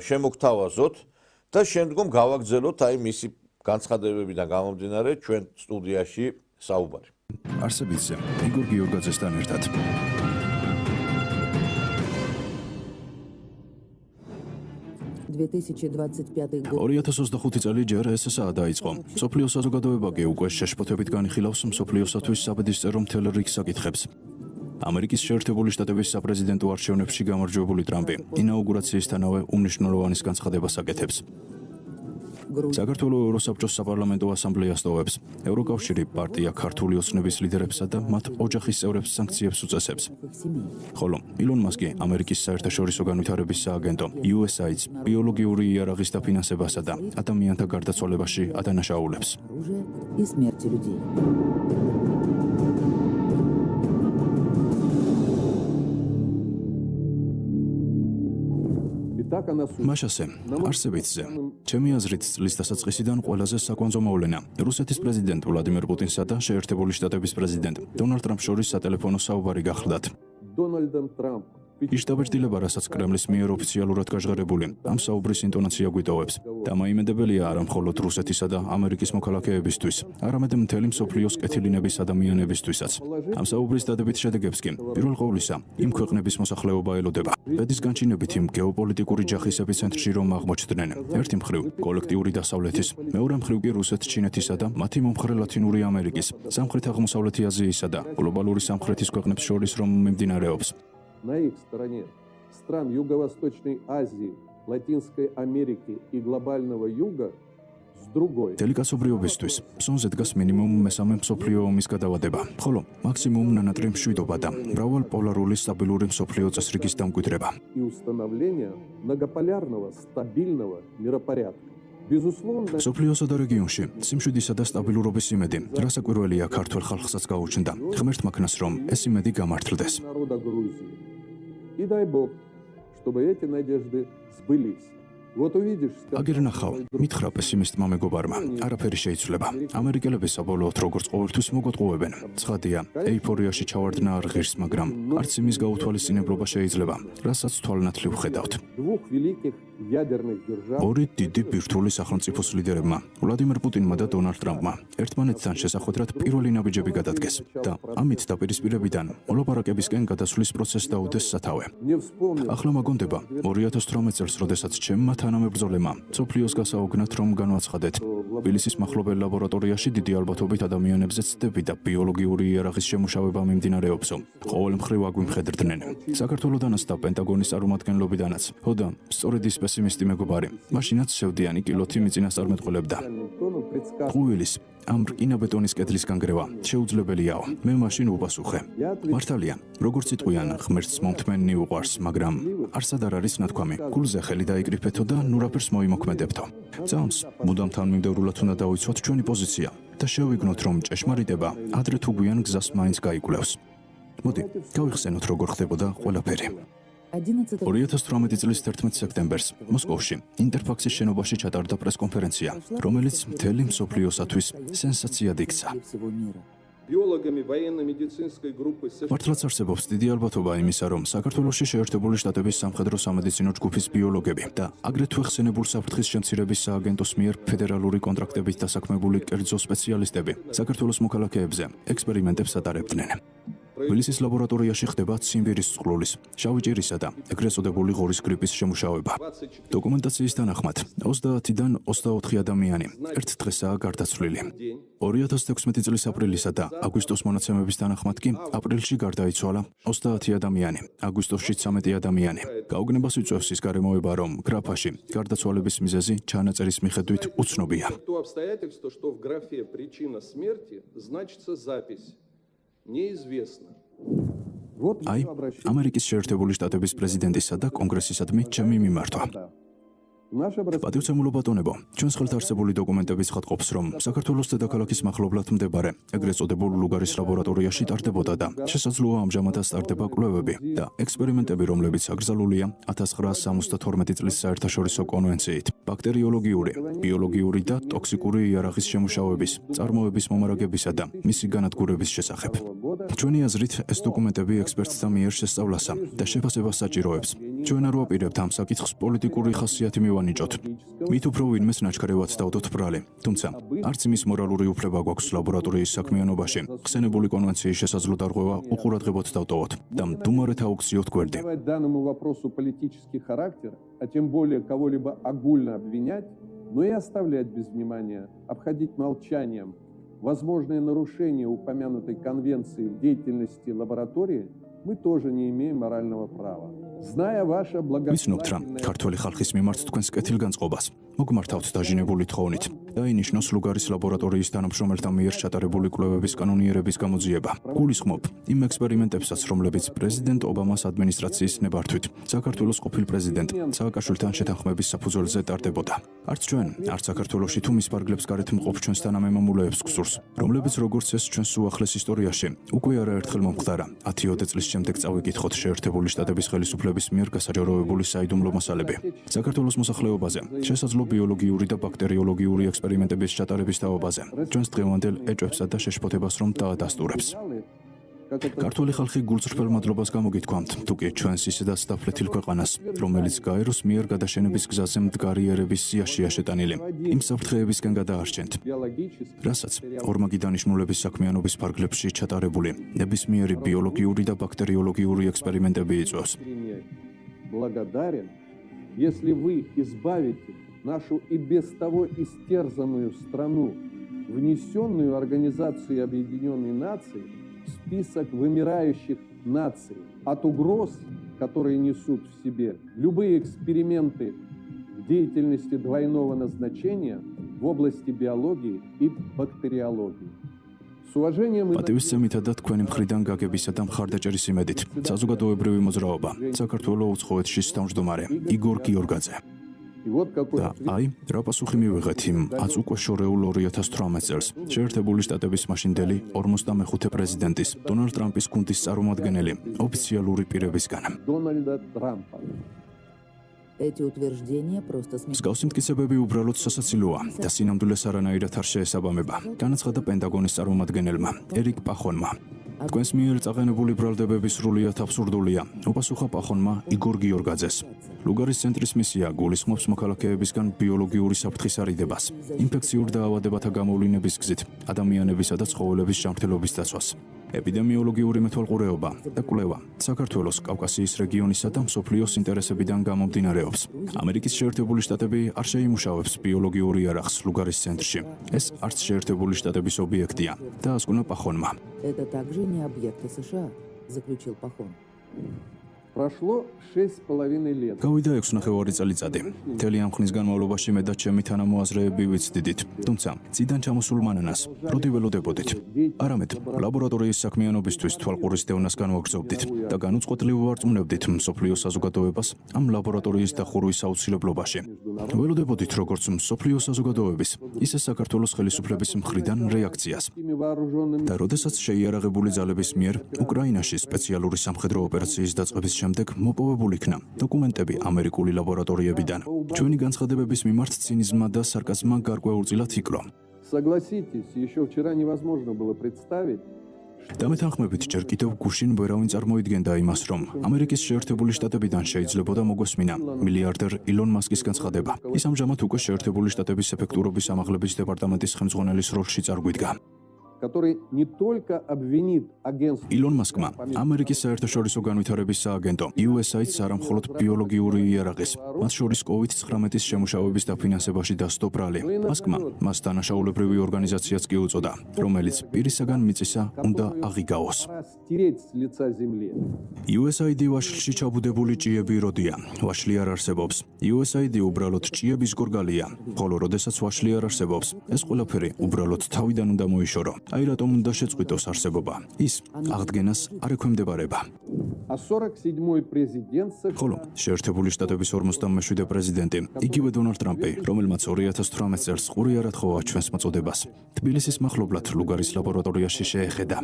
შემოგთავაზოთ და შემდგომ გავაგრძელოთ აი მისი განცხადებებიდან გამომდინარე ჩვენ სტუდიაში საუბარი. არსებითზე იგორ გიორგაძესთან ერთად. 2025 წელი ჯერ SSA დაიწყო. მსოფლიო საზოგადოება კი უკვე შეშფოთებით განიხილავს მსოფლიოსათვის საბედისწერო მთელ რიგ საკითხებს. ამერიკის შეერთებული შტატების საპრეზიდენტო არჩევნებში გამარჯვებული ტრამპი ინაუგურაციისთანავე უმნიშვნელოვანეს განცხადებას აკეთებს. საქართველოს ევროსაბჭოს საპარლამენტო ასამბლეას ტოვებს. ევროკავშირი პარტია ქართული ოცნების ლიდერებსა და მათ ოჯახის წევრებს სანქციებს უწესებს. ხოლო ილონ მასკი ამერიკის საერთაშორისო განვითარების სააგენტო USAID-ს ბიოლოგიური იარაღის დაფინანსებასა და ადამიანთა გარდაცვალებაში ადანაშაულებს. მაშასე, არსებითზე, ჩემი აზრით წლის დასაწყისიდან ყველაზე საკვანძო მოვლენა რუსეთის პრეზიდენტ ვლადიმერ პუტინსა და შეერთებული შტატების პრეზიდენტ დონალდ ტრამპს შორის სატელეფონო საუბარი გახლდათ. იშტაბეჭდილება, რასაც კრემლის მიერ ოფიციალურად გაჟღერებული, ამ საუბრის ინტონაცია გვიტოვებს. და მაიმედებელია არა მხოლოდ რუსეთისა და ამერიკის მოქალაქეებისთვის, არამედ მთელი მსოფლიოს კეთილინების ადამიანებისთვისაც. ამ საუბრის დადებით შედეგებს კი პირველ ყოვლისა იმ ქვეყნების მოსახლეობა ელოდება. ბედის განჩინებით იმ გეოპოლიტიკური ჯახის ეპიცენტრში რომ აღმოჩნდნენ. ერთი მხრივ კოლექტიური დასავლეთის, მეორე მხრივ კი რუსეთ-ჩინეთისა და მათი მომხრე ლათინური ამერიკის, სამხრეთ-აღმოსავლეთი აზიისა და გლობალური სამხრეთის ქვეყნებს შორის რომ მიმდინარეობს. На их стороне стран Юго-Восточной Азии Латинской Америки и глобального юга с другой. დელიკაცობრიობისთვის ფსონზე დგას მინიმუმ მესამე მსოფლიო ომის გადავადება, ხოლო მაქსიმუმ ნანატრი მშვიდობა და მრავალპოლარული სტაბილური მსოფლიო წესრიგის დამკვიდრება. И установление многополярного стабильного миропорядка. Безусловно, მსოფლიოსა და რეგიონში სიმშვიდისა და სტაბილურობის იმედი, რასაკვირველია ქართველ ხალხსაც გაუჩნდა. ღმერთმა ქნას, რომ ეს იმედი გამართლდეს. народа Грузии. И дай Бог, чтобы эти надежды сбылись. Вот увидишь, აგერ ნახავ, მითხრა პესიმისტმა მეგობარმა, არაფერი შეიცვლება. ამერიკელები საბოლოოდ როგორც ყოველთვის მოგოტყუებენ. ცხადია, ეიფორიაში ჩავარდნა არ ღირს, მაგრამ არც იმის გაუთვალისწინებლობა შეიძლება, რასაც თვალნათლივ ხედავთ. двух великих ядерных держав ორი დიდი ბირთვული სახელმწიფოს ლიდერებმა, ვლადიმერ პუტინმა და დონალდ ტრამპმა, ერთმანეთთან შესახვედრად პირველი ნაბიჯები გადადგეს და ამით დაპირისპირებიდან მოლაპარაკებისკენ გადასვლის პროცესს დაუდეს სათავე. не вспомнил. ახლა მაგონდება 2018 წელს, როდესაც ჩემმა თანამებრძოლემა სოფლიოს გასაუგნად რომ განვაცხადეთ. თბილისის მახლობელ ლაბორატორიაში დიდი ალბათობით ადამიანებზე ცდები და ბიოლოგიური იარაღის შემუშავება მიმდინარეობსო. ყოველ მხრივ აგვიმხედრდნენ. საქართველოდანაც და პენტაგონის წარმომადგენლობიდანაც. ხოდა, სწორედ ის პესიმისტი მეგობარი, მაშინაც სევდიანი კილოთი მიწინასწარმეტყველებდა. Тоном предсказывал. ყუილის ამ რკინა-ბეტონის კედლის განგრევა შეუძლებელიაო. მე მაშინ უპასუხე. მართალია, როგორც იტყვიან, ღმერთს მომთმენნი უყვარს, მაგრამ არსად არ არის ნათქვამი. გულზე ხელი დაიკრიფეთო და ნურაფერს მოიმოქმედებთო. წამს მუდამ თანმიმდევრულად უნდა დავიცვათ ჩვენი პოზიცია და შევიგნოთ, რომ ჭეშმარიტება ადრე თუ გვიან გზას მაინც გაიკვლევს. მოდი, გავიხსენოთ როგორ ხდებოდა ყველაფერი. 2018 წლის 11 სექტემბერს მოსკოვში ინტერფაქსის შენობაში ჩატარდა პრესკონფერენცია, რომელიც მთელი მსოფლიოსათვის სენსაციად იქცა. Биологами военно-медицинской группы США მართლაც არსებობს დიდი ალბათობა იმისა, რომ საქართველოში შეერთებული შტატების სამხედრო სამედიცინო ჯგუფის ბიოლოგები და აგრეთვე ხსენებულ საფრთხის შემცირების სააგენტოს მიერ ფედერალური კონტრაქტებით დასაქმებული კერძო სპეციალისტები საქართველოს მოქალაქეებზე ექსპერიმენტებს ატარებდნენ. თბილისის ლაბორატორიაში ხდება ციმბირის წყლულის, შავი ჭირისა და ეგრეთ წოდებული ღორის გრიპის შემუშავება. დოკუმენტაციის თანახმად 30-დან 24 ადამიანი ერთ დღესაა გარდაცვლილი. 2016 წლის აპრილისა და აგვისტოს მონაცემების თანახმად კი აპრილში გარდაიცვალა 30 ადამიანი, აგვისტოში 13 ადამიანი. გაუგნებას იწვევს ის გარემოება, რომ გრაფაში გარდაცვალების მიზეზი ჩანაწერის მიხედვით უცნობია. то обстоятельство, что в графе причина смерти значится запись неизвестно. Вот აი, ამერიკის შეერთებული შტატების პრეზიდენტისა და კონგრესისადმი ჩემი მიმართვა. Наше პატივცემულო ბატონებო, ჩვენს ხელთ არსებული დოკუმენტების ხატყოფს, რომ საქართველოს დედაქალაქის მახლობლად მდებარე ეგრეთ წოდებულ ლუგარის ლაბორატორიაში ტარდებოდა და შესაძლოა ამჟამადაც ტარდება კვლევები და ექსპერიმენტები, რომლებიც აკრძალულია 1972 წლის საერთაშორისო კონვენციით ბაქტერიოლოგიური, ბიოლოგიური და ტოქსიკური იარაღის შემუშავების, წარმოების მომარაგებისა და მისი განადგურების შესახებ. ჩვენი აზრით, ეს დოკუმენტები ექსპერტთა მიერ შესწავლასა და შეფასებას საჭიროებს. ჩვენ არ ვაპირებთ ამ საკითხს პოლიტიკური ხასიათი მივანიჭოთ. მით უფრო ვინმეს ნაჩქარევად დავდოთ ბრალი. თუმცა, არც იმის მორალური უფლება გვაქვს ლაბორატორიის საქმიანობაში. ხსენებული კონვენციის შესაძლო დარღვევა უყურადღებოდ დავტოვოთ და მდუმარეთ აუქციოთ გვერდი. Давать данному вопросу политический характер, а тем более кого-либо огульно обвинять, но и оставлять без внимания, обходить молчанием возможные нарушения упомянутой конвенции в деятельности лаборатории, мы тоже не имеем морального права. Зная ваше ვიცნობთ რა, благосклонное ქართველი ხალხის მიმართ თქვენს კეთილგანწყობას. მოგმართავთ დაჟინებული თხოვნით. დაინიშნოს ლუგარის ლაბორატორიის თანამშრომელთა მიერ ჩატარებული კვლევების კანონიერების გამოძიება. გულისხმობ იმ ექსპერიმენტებსაც, რომლებიც პრეზიდენტ ობამას ადმინისტრაციის ნებართვით საქართველოს ყოფილ პრეზიდენტ სააკაშვილთან შეთანხმების საფუძველზე ტარდებოდა. არც ჩვენ, არც საქართველოში თუ მის ფარგლებს გარეთ მყოფ ჩვენს თანამემამულეებს გსურს, რომლებიც როგორც ეს ჩვენს უახლეს ისტორიაში უკვე არაერთხელ მომხდარა. 10 წლის შემდეგ წავიკითხოთ შეერთებული შტატების ხელისუფლების მიერ გასაჯაროებული საიდუმლო მასალები. საქართველოს მოსახლეობაზე, შესაძლო ბიოლოგიური და ბაქტერიოლოგიური ექსპერიმენტების ჩატარების თაობაზე, ჩვენს დღევანდელ ეჭვებსა და შეშფოთებას რომ დაადასტურებს. ქართველი ხალხი გულწრფელ მადლობას გამოგითქვამთ, თუ კი ჩვენს ისედაც დაფლეთილ ქვეყანას, რომელიც გაეროს მიერ გადაშენების გზაზე მდგარი ერების სიაშია შეტანილი, იმ საფრთხეებისკენ გადაარჩენთ, რასაც ორმაგი დანიშნულების საქმიანობის ფარგლებში ჩატარებული ნებისმიერი ბიოლოგიური და ბაქტერიოლოგიური ექსპერიმენტები იწვევს. благодарен, если вы избавите нашу и без того истерзанную страну, внесенную Организацией Объединенных Наций в список вымирающих наций от угроз, которые несут в себе любые эксперименты деятельности двойного назначения в области биологии и бактериологии. С уважением и პატივისცემითა და თქვენი მხრიდან გაგებისა და მხარდაჭერის იმედით საზოგადოებრივი მოძრაობა საქართველოს უცხოეთში თავმჯდომარე იგორ გიორგაძე. И вот какой და აი, რა პასუხი მივიღეთ იმ აც უკვე შორეულ 2018 წელს შეერთებული შტატების მაშინდელი 45 პრეზიდენტის დონალდ ტრამპის გუნდის წარმომადგენელი ოფიციალური პირებისგან. Дональда Трампа. Эти утверждения просто смешны. მსგავსი მტკიცებები უბრალოდ სასაცილოა და სინამდვილეს არანაირად არ შეესაბამება. განაცხადა პენტაგონის წარმომადგენელმა ერიკ პახონმა. თქვენს მიერ წაყენებული ბრალდებები სრულიად აბსურდულია, უპასუხა პახონმა იგორ გიორგაძეს. ლუგარის ცენტრის მისია გულისხმობს მოქალაქეებისგან ბიოლოგიური საფრთხის არიდებას, ინფექციურ დაავადებათა გამოვლინების გზით, ადამიანებისა და ცხოველების ჯანმრთელობის დაცვას. ეპიდემიოლოგიური მეთვალყურეობა და კვლევა საქართველოს კავკასიის რეგიონისა და მსოფლიოს ინტერესებიდან გამომდინარეობს. ამერიკის შეერთებული შტატები არ შეიმუშავებს ბიოლოგიური იარაღს ლუგარის ცენტრში. ეს არც შეერთებული შტატების ობიექტია, დაასკვნა პახონმა. Это также не объекты США, заключил Пахон. Прошло 6,5 лет. გავიდა 6 წელიწადი. მთელი ამ ხნის განმავლობაში მე და ჩემი თანამოაზრეები ვიცდით, თუმცა წიდან ჩამოსულ მანანას როდი ველოდებოდით. არამედ ლაბორატორიის საქმიანობისთვის თვალყურის დევნას განვაგრძობდით და განუწყვეტლივ ვარწმუნებდით მსოფლიოს საზოგადოებას ამ ლაბორატორიის დახურვის აუცილებლობაში. ველოდებოდით როგორც მსოფლიოს საზოგადოების, ისე საქართველოს ხელისუფლების მხრიდან რეაქციას. Теми вооруженными და როდესაც შეიარაღებული ძალების მიერ უკრაინაში სპეციალური სამხედრო ოპერაციის დაწყების შემდეგ მოპოვებული იქნა დოკუმენტები ამერიკული ლაბორატორიებიდან. ჩვენი განცხადებების მიმართ ცინიზმმა და სარკაზმმა გარკვეულწილად იქრო. Согласитесь, еще вчера невозможно было представить, დამეთანხმებით ჯერ კიდევ გუშინ ვერავინ წარმოიდგენდა იმას, რომ ამერიკის შეერთებული შტატებიდან შეიძლებოდა მოგვესმინა მილიარდერ ილონ მასკის განცხადება. ის ამჟამად უკვე შეერთებული შტატების ეფექტურობის ამაღლების დეპარტამენტის ხელმძღვანელის როლში წარგვიდგა. который не только обвинит агентство ილონ მასკმა ამერიკის საერთაშორისო განვითარების სააგენტო USAID-ს არამხოლოდ ბიოლოგიური იარაღის, მათ შორის COVID-19-ის შემუშავების დაფინანსებაში დასდო ბრალი. მასკმა მას დანაშაულებრივი ორგანიზაციაც კი უწოდა, რომელიც პირისაგან მიწისა უნდა აღიგაოს. пора стереть с лица земли. USAID ვაშლში ჩაბუდებული ჭიები როდია, ვაშლი არ არსებობს. USAID უბრალოდ ჭიების გორგალია, ხოლო როდესაც ვაშლი არ არსებობს, ეს ყველაფერი უბრალოდ თავიდან უნდა მოიშორო. აი რატომ უნდა შეწყვიტოს არსებობა. ის აღდგენას არ ექვემდებარება. А 47-й президент США ხოლო შეერთებული შტატების 57 პრეზიდენტი, იგივე დონალდ ტრამპი, რომელმაც 2018 წელს ყური არ ათხოვა ჩვენს მოწოდებას, თბილისის მახლობლად ლუგარის ლაბორატორიაში შეეხედა.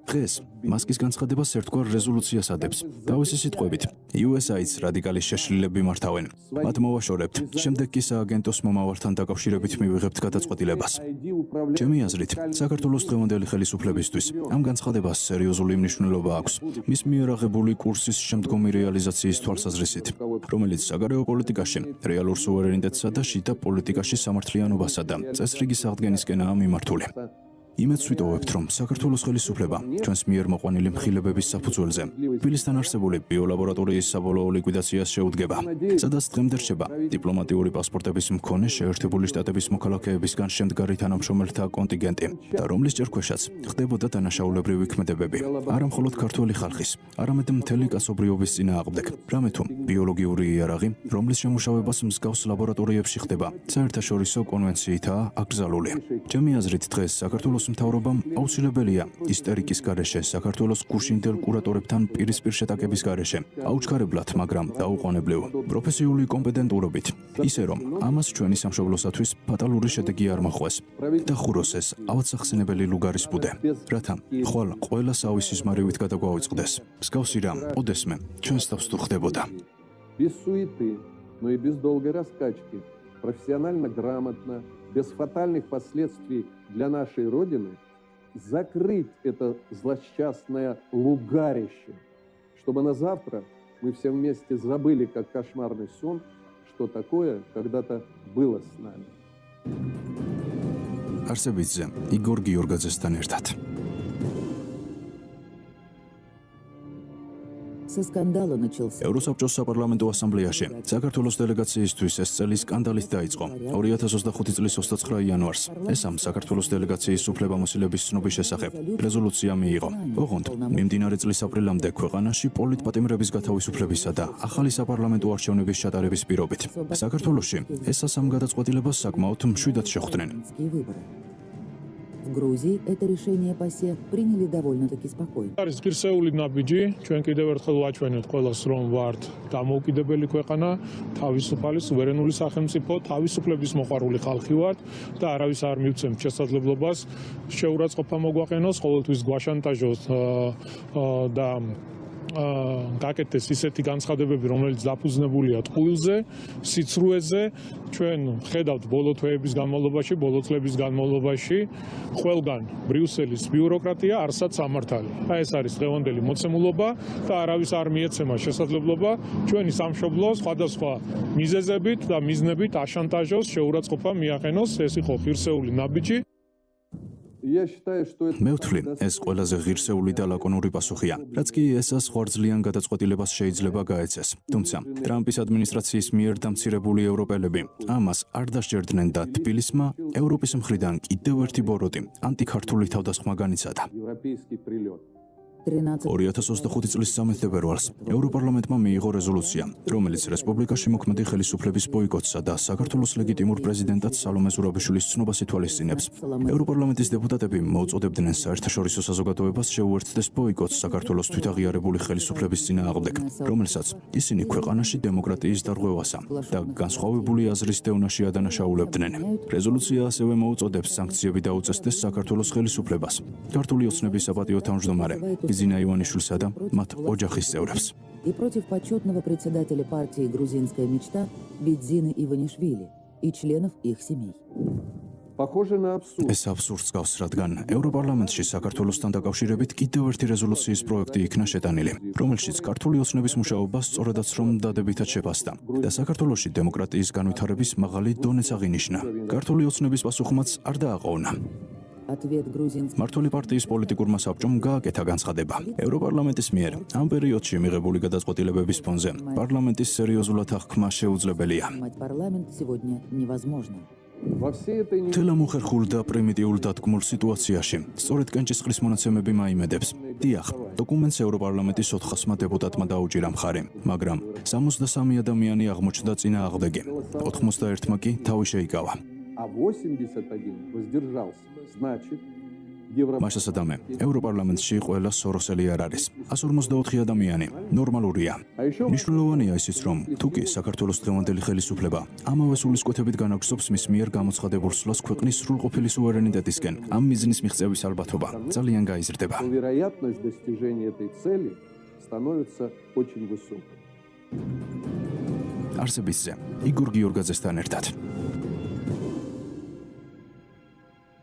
დღეს მასკის განცხადებას ერთგვარ რეზოლუციას ადებს. თავისი სიტყვებით, USAID-ს რადიკალი შეშლილები მართავენ. მათ მოვაშორებთ, შემდეგ კი სააგენტოს მომავალთან დაკავშირებით მივიღებთ გადაწყვეტილებას. ID управляет ჩემი აზრით, საქართველოს დღევანდელი ხელისუფლებისთვის ამ განცხადებას სერიოზული მნიშვნელობა აქვს. მის მიერ აღებული კურსის შემდგომი რეალიზაციის თვალსაზრისით, რომელიც საგარეო პოლიტიკაში, რეალურ სუვერენიტეტსა და შიდა პოლიტიკაში სამართლიანობასა და წესრიგის აღდგენისკენაა მიმართული. იმედს ვიტოვებთ, რომ საქართველოს ხელისუფლება ჩვენს მიერ მოყვანილი მხილებების საფუძველზე თბილისთან არსებული ბიოლაბორატორიის საბოლოო ლიკვიდაციას შეუდგება, სადაც დღემდე რჩება დიპლომატიური პასპორტების მქონე შეერთებული შტატების მოქალაქეებისგან შემდგარი თანამშრომელთა კონტინგენტი და რომლის ჭერქვეშაც ხდებოდა დანაშაულებრივი ქმედებები, არა მხოლოდ ქართველი ხალხის, არამედ მთელი კაცობრიობის წინააღმდეგ. რამე თუ ბიოლოგიური იარაღი, რომლის შემუშავებას მსგავს ლაბორატორიებში ხდება, საერთაშორისო კონვენციითაა აკრძალული. ჩემი აზრით, დღეს საქართველოს მთავრობამ აუცილებელია ისტერიკის გარეშე საქართველოს გუშინდელ კურატორებთან პირისპირ შეტაკების გარეშე აუჩქარებლად, მაგრამ დაუყოვნებლივ პროფესიული კომპეტენტურობით, ისე რომ ამას ჩვენი სამშობლოსათვის ფატალური შედეგი არ მოხვეს და ხუროს ეს ავადსახსენებელი ლუგარის ბუდე, რათა ხვალ ყველა სავის სიზმარივით გადაგვაუწყდეს. მსგავსი რამ ოდესმე ჩვენს თავს თუ ხდებოდა. без суеты, но и без долгой раскачки, профессионально грамотно, без фатальных последствий для нашей Родины, закрыть это злосчастное лугарище, чтобы на завтра мы все вместе забыли, как кошмарный сон, что такое когда-то было с нами. არსებიძე იგორ გიორგაძესთან ერთად. Со скандала начался. ევროსაბჭოს საპარლამენტო ასამბლეაში საქართველოს დელეგაციისთვის ეს წელი სკანდალით დაიწყო. 2025 წლის 29 იანვარს ეს ამ საქართველოს დელეგაციის უფლებამოსილების ცნობის შესახებ რეზოლუცია მიიღო. ოღონდ მიმდინარე წლის აპრილამდე ქვეყანაში პოლიტპატიმრების გათავისუფლებისა და ახალი საპარლამენტო არჩევნების ჩატარების პირობით საქართველოში ეს ამ გადაწყვეტილებას საკმაოდ მშვიდად შეხვდნენ. В Грузии это решение ПАСЕ приняли довольно-таки спокойно. არის ღირსეული ნაბიჯი, ჩვენ კიდევ ერთხელ ვაჩვენებთ ყველას, რომ ვართ დამოუკიდებელი ქვეყანა, თავისუფალი, სუვერენული სახელმწიფო, თავისუფლების მოყვარული ხალხი ვართ და არავის არ მივცემთ შესაძლებლობას შეურაცხყოფა მოგვაყენოს, ყოველთვის გვაშანტაჟოს და გაკეთდეს ისეთი განცხადებები, რომელიც დაფუძნებულია ტყუილზე, სიცრუეზე. ჩვენ ხედავთ ბოლო თვეების განმავლობაში, ბოლო წლების განმავლობაში ყველგან ბრიუსელის ბიუროკრატია, არსად სამართალი. აი ეს არის დღევანდელი მოცემულობა და არავის არ მიეცემა შესაძლებლობა ჩვენი სამშობლო სხვადასხვა მიზეზებით და მიზნებით აშანტაჟოს, შეურაცხყოფა მიაყენოს. ეს იყო ღირსეული ნაბიჯი. Я считаю, что это... მე ვთვლი, ეს ყველაზე ღირსეული და ლაკონური პასუხია, რაც კი ესას ხვარძლიან გადაწყვეტილებას შეიძლება გაეცეს. თუმცა, ტრამპის ადმინისტრაციის მიერ დამცირებული ევროპელები ამას არ დასჯერდნენ და თბილისმა ევროპის მხრიდან კიდევ ერთი ბოროტი ანტიქართული თავდასხმა განიცადა. Европейский прилет. 2025 წლის 13 ფევრალს ევროპარლამენტმა მიიღო რეზოლუცია, რომელიც რესპუბლიკაში მოქმედი ხელისუფლების ბოიკოტსა და საქართველოს ლეგიტიმურ პრეზიდენტად სალომე ზურაბიშვილის ცნობას ითვალისწინებს. ევროპარლამენტის დეპუტატები მოუწოდებდნენ საერთაშორისო საზოგადოებას შეუერთდეს ბოიკოტს საქართველოს თვითაღიარებული ხელისუფლების წინააღმდეგ, რომელსაც ისინი ქვეყანაში დემოკრატიის დარღვევასა და განსხვავებული აზრის დევნაში ადანაშაულებდნენ. რეზოლუცია ასევე მოუწოდებს სანქციები დაუწესდეს საქართველოს ხელისუფლებას, ქართული ოცნების საპატიო თავმჯდომარე Зина Иванишвилისა და მათ ოჯახის წევრებს. И против почетного председателя партии «Грузинская мечта» Бидзины Иванишвили и членов их семей. Похоже на абсурд. ეს აბსურდს გავს, რადგან ევროპარლამენტში საქართველოსთან დაკავშირებით კიდევ ერთი რეზოლუციის პროექტი იქნა შეტანილი, რომელშიც ქართული ოცნების მუშაობა სწორედაც რომ დადებითად შეფასდა და საქართველოში დემოკრატიის განვითარების მაღალი დონეც აღინიშნა. ქართული ოცნების პასუხმაც არ დააყოვნა. Ответ грузинских მართული პარტიის პოლიტიკურმა საბჭომ გააკეთა განცხადება. ევროპარლამენტის მიერ ამ პერიოდში მიღებული გადაწყვეტილებების ფონზე პარლამენტის სერიოზულად აღქმა შეუძლებელია. парламент сегодня невозможно. Во всей этой თელამუხერხულ და პრიმიტიულ დადგმულ სიტუაციაში სწორედ კენჭისყრის მონაცემები მაიმედებს. დიახ, დოკუმენტს ევროპარლამენტის 400-მა დეპუტატმა დაუჭირა მხარი, მაგრამ 63 ადამიანი აღმოჩნდა წინააღმდეგი. 91-მა კი თავი შეიკავა. А 81 воздержался. Значит, მასასადამე, ევროპარლამენტში ყველა სოროსელი არ არის. 154 ადამიანი ნორმალურია. მნიშვნელოვანია ისიც, რომ თუ კი საქართველოს დღევანდელი ხელისუფლება ამავე სულისკვეთებით განაგრძობს მის მიერ გამოცხადებულ სვლას ქვეყნის სრულყოფილი სუვერენიტეტისკენ, ამ მიზნის მიღწევის ალბათობა ძალიან გაიზრდება. вероятность достижения этой цели становится очень высокой. არსებისზე, იგორ გიორგაძესთან ერთად.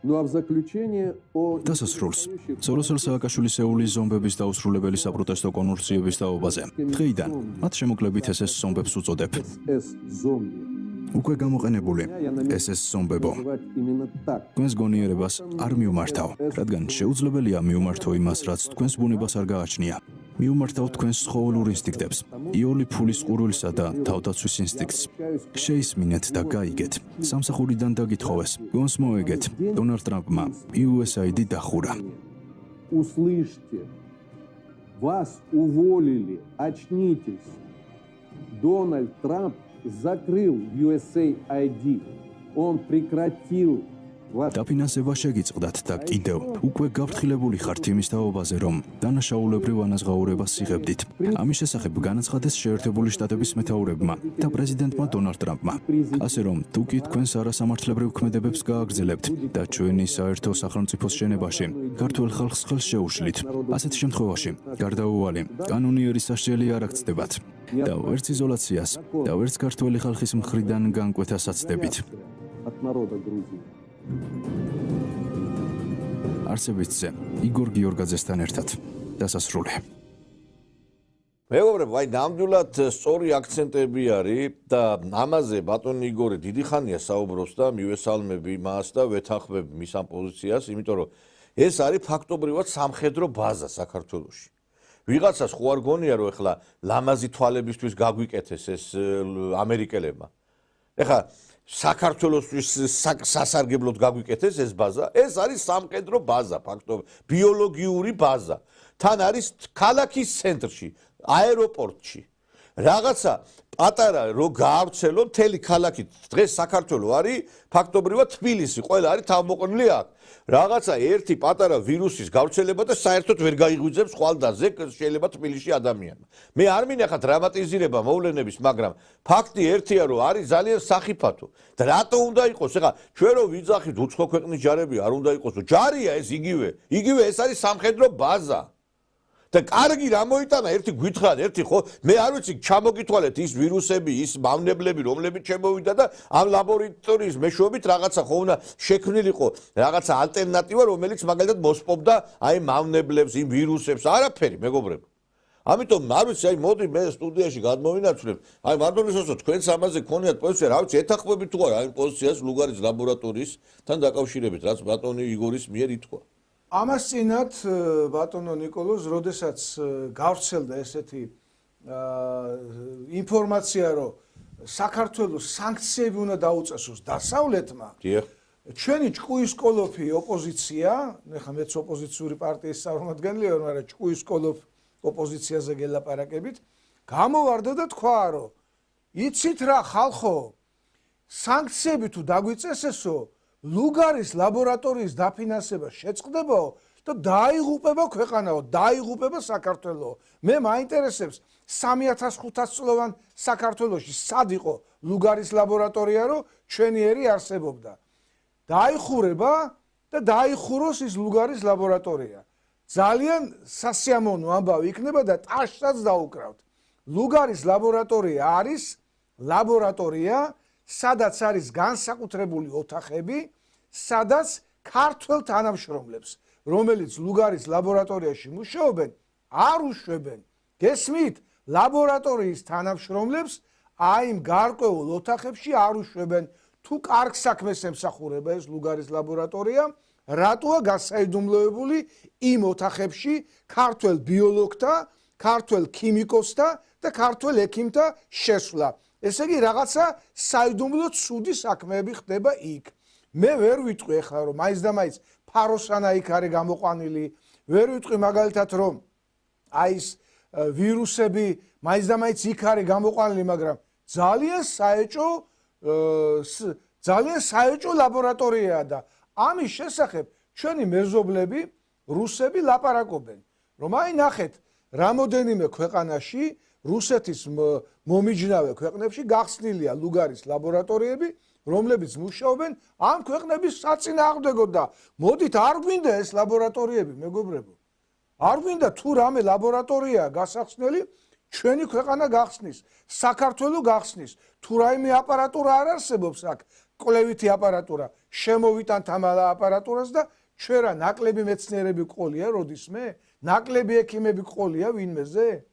Ну а в заключение о დასასრულს სოროსელ სააკაშვილის ეულის ზომბების დაუსრულებელი საპროტესტო კონვულსიების თაობაზე. დღეიდან მათ შემოკლებით SS ზომბებს უწოდებ. С-зомби. უკვე გამოყენებული SS ზომბებო. Называть именно так. თქვენს გონიერებას არ მიუმართავ, რადგან შეუძლებელია მიუმართო იმას, რაც თქვენს ბუნებას არ გააჩნია. მიუმართავ თქვენს ცხოველურ ინსტინქტებს, იული ფულის ყურულსა და თავდაცვის ინსტინქტს. შეისმინეთ და გაიგეთ. სამსახურიდან დაგითხოვეს, გონს მოეგეთ. დონალდ ტრამპმა USAID დახურა. Услышьте. Вас уволили. Очнитесь. Дональд Трамп закрыл USAID. Он прекратил დაფინანსება შეგიწყდათ და კიდევ უკვე გაფრთხილებული ხართ იმის თაობაზე, რომ დანაშაულებრივ ანაზღაურებას იღებდით. ამის შესახებ განაცხადეს შეერთებული შტატების მეთაურებმა და პრეზიდენტმა დონალდ ტრამპმა. ასე რომ, თუ კი თქვენს არასამართლებრივ ქმედებებს გააგრძელებთ და ჩვენი საერთო სახელმწიფოს შენებაში ქართველ ხალხს ხელს შეუშლით, ასეთ შემთხვევაში გარდაუვალი კანონიერი სასჯელი არ აქცდებათ და ვერც იზოლაციას და ვერც ქართველი ხალხის მხრიდან განკვეთას აცდებით. от народа Грузии. არსებითზე, იგორ გიორგაძესთან ერთად. დასასრული. მეგობრებო, აი ნამდვილად სწორი აქცენტები არის და ამაზე ბატონი იგორი დიდი ხანია საუბრობს და მივესალმები მას და ვეთანხმებ მის ამ პოზიციას, იმიტომ რომ ეს არის ფაქტობრივად სამხედრო ბაზა საქართველოში. ვიღაცას ხო არ გონია რომ ეხლა ლამაზი თვალებისთვის გაგვიკეთეს ეს ამერიკელებმა. ეხლა საქართველოსთვის სასარგებლოდ გაგვიკეთეს ეს ბაზა, ეს არის სამხედრო ბაზა, ფაქტობრივად, ბიოლოგიური ბაზა. თან არის ქალაქის ცენტრში, აეროპორტში. რაღაცა პატარა რო გაავრცელო მთელი ქალაქი, დღეს საქართველო არის ფაქტობრივად თბილისი, ყველა არის თავმოყრილი აქ. რაღაცა ერთი პატარა ვირუსის გავრცელება და საერთოდ ვერ გაიღვიძებს ხვალდაზე შეიძლება თბილისში ადამიანმა. მე არ მინახა დრამატიზირება მოვლენების, მაგრამ ფაქტი ერთია რომ არის ძალიან სახიფათო. და რატო უნდა იყოს? ეხლა ჩვენ რო ვიძახით უცხო ქვეყნის ჯარები არ უნდა იყოს, ჯარია ეს იგივე ეს არის სამხედრო ბაზა. და კარგი რა მოიტანა ერთი გვითხრათ ერთი ხო მე არ ვიცი ჩამოგითვალეთ ის ვირუსები ის მავნებლები რომლებიც შემოვიდა და ამ ლაბორატორიის მეშვეობით რაღაცა ხო უნდა შექმნილიყო რაღაცა ალტერნატივა რომელიც მაგალითად მოსპობდა აი მავნებლებს იმ ვირუსებს არაფერი მეგობრებო ამიტომ არ ვიცი აი მოდი მე სტუდიაში გადმოვინაცვლებ აი მარტონისოსო თქვენს ამაზე გქონიათ პოზიცია რა ვიცი ეთანხმებით თუ არა აი პოზიციას ლუგარის ლაბორატორიისთან დაკავშირებით რაც ბატონი იგორის მიერ ითქვა ამას წინათ ბატონო ნიკოლოზ, როდესაც გავრცელდა ესეთი ინფორმაცია, რომ საქართველოს სანქციები უნდა დაუწესოს დასავლეთმა, ჩვენი ჭკუისკოლოფი ოპოზიცია, ეხლა მეც ოპოზიციური პარტიის წარმომადგენელი ვარ, მაგრამ ჭკუისკოლოფ ოპოზიციაზე გელაპარაკებით, გამოვარდა და თქვა, რომ იცით რა ხალხო, სანქციები თუ დაგვიწესესო, ლუგარის ლაბორატორიის დაფინანსება შეწყდებაო და დაიღუპება ქვეყანაო, დაიღუპება საქართველო. მე მაინტერესებს 3500 წლოვან საქართველოში სად იყო ლუგარის ლაბორატორია, რომ ჩვენი ერი არსებობდა. დაიხურება და დაიხუროს ის ლუგარის ლაბორატორია. ძალიან სასიამოვნო ამბავი იქნება და ტაშსაც დაუკრავთ. ლუგარის ლაბორატორია არის ლაბორატორია სადაც არის განსაკუთრებული ოთახები, სადაც ქართველ თანამშრომლებს, რომელიც ლუგარის ლაბორატორიაში მუშაობენ, არ უშვებენ. გესმით? ლაბორატორიის თანამშრომლებს აი იმ გარკვეულ ოთახებში არ უშვებენ. თუ კარგ საქმეს ემსახურება ეს ლუგარის ლაბორატორია, რატოა გასაიდუმლოებული იმ ოთახებში ქართველ ბიოლოგთა, ქართველ ქიმიკოსთა და ქართველ ექიმთა შესვლა? ესე იგი რაღაცა საიდუმლო ცუდი საქმეები ხდება იქ. მე ვერ ვიტყვი ახლა რომ მაინც და მაინც ფაროსანა იქ არის გამოყვანილი, ვერ ვიტყვი მაგალითად რომ აი ეს ვირუსები მაინც და მაინც იქ არის გამოყვანილი, მაგრამ ძალიან საეჭვო ლაბორატორიაა და ამის შესახებ ჩვენი მეზობლები რუსები ლაპარაკობენ, რომ აი ნახეთ, რამოდენიმე ქვეყანაში რუსეთის მომიჯნავე ქვეყნებში გახსნილია ლუგარის ლაბორატორიები, რომლებიც მუშაობენ ამ ქვეყნების საწინააღმდეგოდ და მოდით არ გვინდა ეს ლაბორატორიები, მეგობრებო. არ გვინდა თუ რამე ლაბორატორიაა გასახსნელი, ჩვენი ქვეყანა გახსნის, საქართველო გახსნის. თუ რაიმე აპარატურა არ არსებობს აქ, კვლევითი აპარატურა, შემოვიტანთ ამ აპარატურას და ჩვენ რა ნაკლები მეცნიერები ყოლია როდისმე? ნაკლები ექიმები ყოლია ვინმეზე?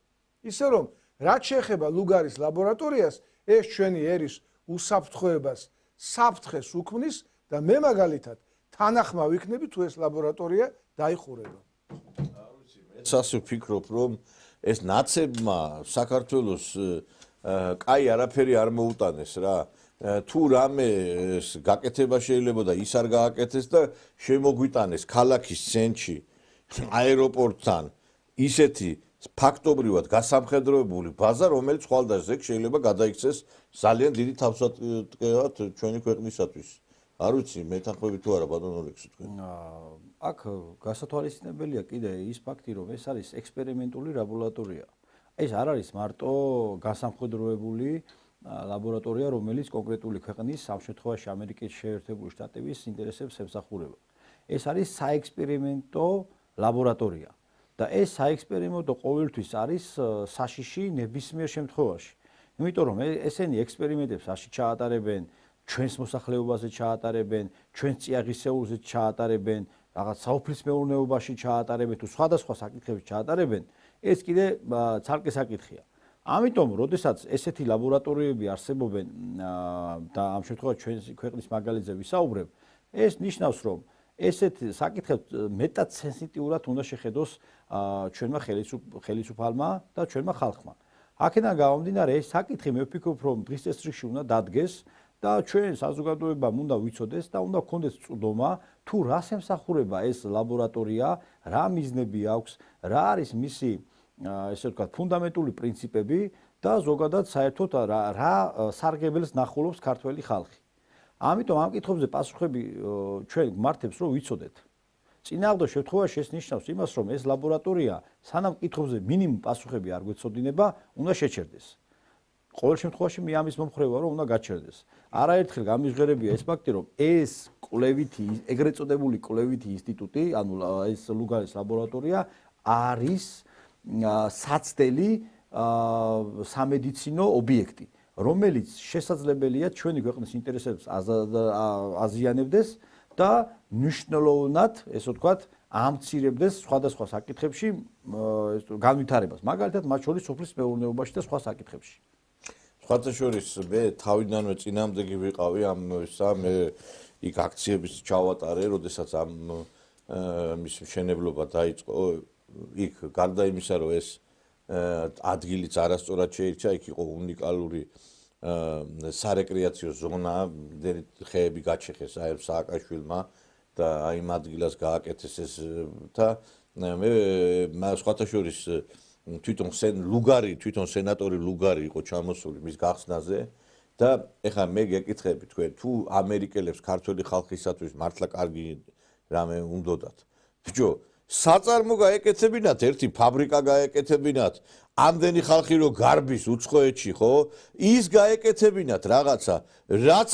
ისე რომ რაც შეეხება ლუგარის ლაბორატორიას, ეს ჩვენი ერის უსაფრთხოებას საფრთხეს უქმნის და მე მაგალითად თანახმა ვიქნები თუ ეს ლაბორატორია დაიხურება. მეც ასე ვფიქრობ, რომ ეს ნაცებმა საქართველოს კაი არაფერი არ მოუტანეს რა. თუ რამე გაკეთება შეიძლება და ის არ გააკეთეს და შემოგვიტანეს ქალაქის ცენტრში აეროპორტთან ისეთი ფაქტობრივად გასამხედროებული ბაზა, რომელიც ხვალდაზე შეიძლება გადაიქცეს ძალიან დიდი თავსატკევად ჩვენი ქვეყნისათვის. არ ვიცი, მეთანხმებით თუ არა ბატონ ოლექსი თქვენ. აქ გასათვალისწინებელია კიდე ის ფაქტი, რომ ეს არის ექსპერიმენტული ლაბორატორია. ეს არ არის მარტო გასამხედროებული ლაბორატორია, რომელიც კონკრეტული ქვეყნის, ამ შემთხვევაში ამერიკის შეერთებული შტატების ინტერესებს ემსახურება. ეს არის საექსპერიმენტო ლაბორატორია. და ეს საექსპერიმენტო ყოველთვის არის საშიში ნებისმიერ შემთხვევაში. იმიტომ რომ ესენი ექსპერიმენტებს ასე ჩაატარებენ, ჩვენს მოსახლეობაზე ჩაატარებენ, ჩვენს წიაღისეულზე ჩაატარებენ, რაღაც საუფლის მეურნეობაში ჩაატარებენ თუ სხვადასხვა საკითხებში ჩაატარებენ, ეს კიდე ცალკე საკითხია. ამიტომ, როდესაც ესეთი ლაბორატორიები არსებობენ და ამ შემთხვევაში ჩვენს ქვეყნის მაგალითზე ვისაუბრებ, ეს ნიშნავს, რომ ესეთ საკითხებს მეტად სენსიტიურად უნდა შეხედოს ჩვენმა ხელისუფალმა და ჩვენმა ხალხმა. აქედან გამომდინარე, ეს საკითხი მე ვფიქრობ, რომ დღის წესრიგში უნდა დადგეს და ჩვენ საზოგადოებამ უნდა ვიცოდეს და უნდა გქონდეს წვდომა, თუ რას ემსახურება ეს ლაბორატორია, რა მიზნები აქვს, რა არის მისი ესე ვთქვათ, ფუნდამენტური პრინციპები და ზოგადად საერთოდ რა სარგებელს ნახულობს ქართველი ხალხი. ამიტომ ამ კითხვებზე პასუხები ჩვენ გმართებს რომ ვიცოდეთ. წინააღმდეგ შემთხვევაში ეს ნიშნავს იმას, რომ ეს ლაბორატორია სანამ კითხვებზე მინიმუმ პასუხები არ გვეცოდინება, უნდა შეჩერდეს. ყოველ შემთხვევაში მე ამის მომხრე ვარ, რომ უნდა გაჩერდეს. არაერთხელ გამიჟღერებია ეს ფაქტი, რომ ეს კვლევითი, ეგრეთ წოდებული კვლევითი ინსტიტუტი, ანუ ეს ლუგარის ლაბორატორია არის საცდელი სამედიცინო ობიექტი, რომელიც შესაძლებელია ჩვენი ქვეყნის ინტერესებს აზიანებდეს და მნიშვნელოვნად, ესე ვთქვათ, ამცირებდეს სხვადასხვა საკითხებში განვითარებას, მაგალითად, მათ შორის სოფლის მეურნეობაში და სხვა საკითხებში. სხვათა შორის მე თავიდანვე წინამდეგი ვიყავი ამისა, მე იქ აქციების ჩავატარე, როდესაც ამ მის მშენებლობა დაიწყო, იქ გარდა იმისა, რომ ეს ადგილიც არასწორად შეირჩა, იქ იყო უნიკალური სარეკრეაციო ზონა, ხეები გაჩეხეს აეროს სააკაშვილმა და აი იმ ადგილას გააკეთეს ეს და მე სხვათა შორის თვითონ სენატორი ლუგარი იყო ჩამოსული მის გახსნაზე და ეხლა მე გეკითხები თქვენ თუ ამერიკელებს ქართველი ხალხისათვის მართლა კარგი რამე უნდოდათ ბიჭო საწარმო გაეკეთებინათ ერთი ფაბრიკა გაეკეთებინათ ამდენი ხალხი რო გარბის უცხოეთში ხო ის გაეკეთებინათ რაღაცა რაც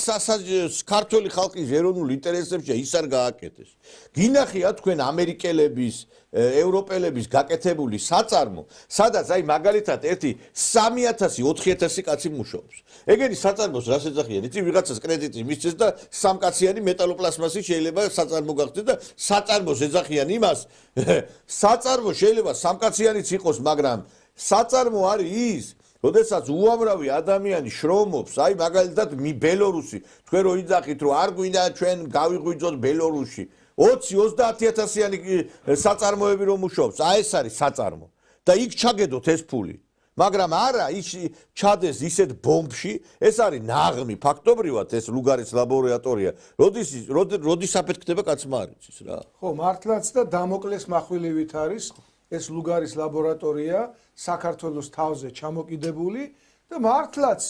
ქართველი ხალხის ეროვნულ ინტერესებში ის არ გააკეთეს გინახია თქვენ ამერიკელების ევროპელების გაკეთებული საწარმო სადაც აი მაგალითად ერთი 3000-4000 კაცი მუშაობს ეგენი საწარმოს რას ეძახიან იცი ვიღაცას კრედიტი მისცეს და სამკაციანი მეტალოპლასმასი შეიძლება საწარმო გახდეს და საწარმოს ეძახიან იმას საწარმო შეიძლება სამკაციანიც იყოს მაგრამ საწარმო არის ის, როდესაც უამრავი ადამიანი შრომობს, აი მაგალითად ბელორუსი, თქვენ რო იძახით, რომ არ გვინდა ჩვენ გავიღვიძოთ ბელორუსში, 20-30000-იანი საწარმოები რომ მუშაობს, აი ეს არის საწარმო. და იქ ჩაგედოთ ეს ფული. მაგრამ არა, ის ჩადეს ისეთ ბომბში, ეს არის ნაღმი, ფაქტობრივად ეს ლუგარის ლაბორატორია. როდის აფეთქდება კაცმა არ იცის რა. ხო, მართლაც და დამოკლეს מחვილივით არის ეს ლუგარის ლაბორატორია საქართველოს თავზე ჩამოკიდებული და მართლაც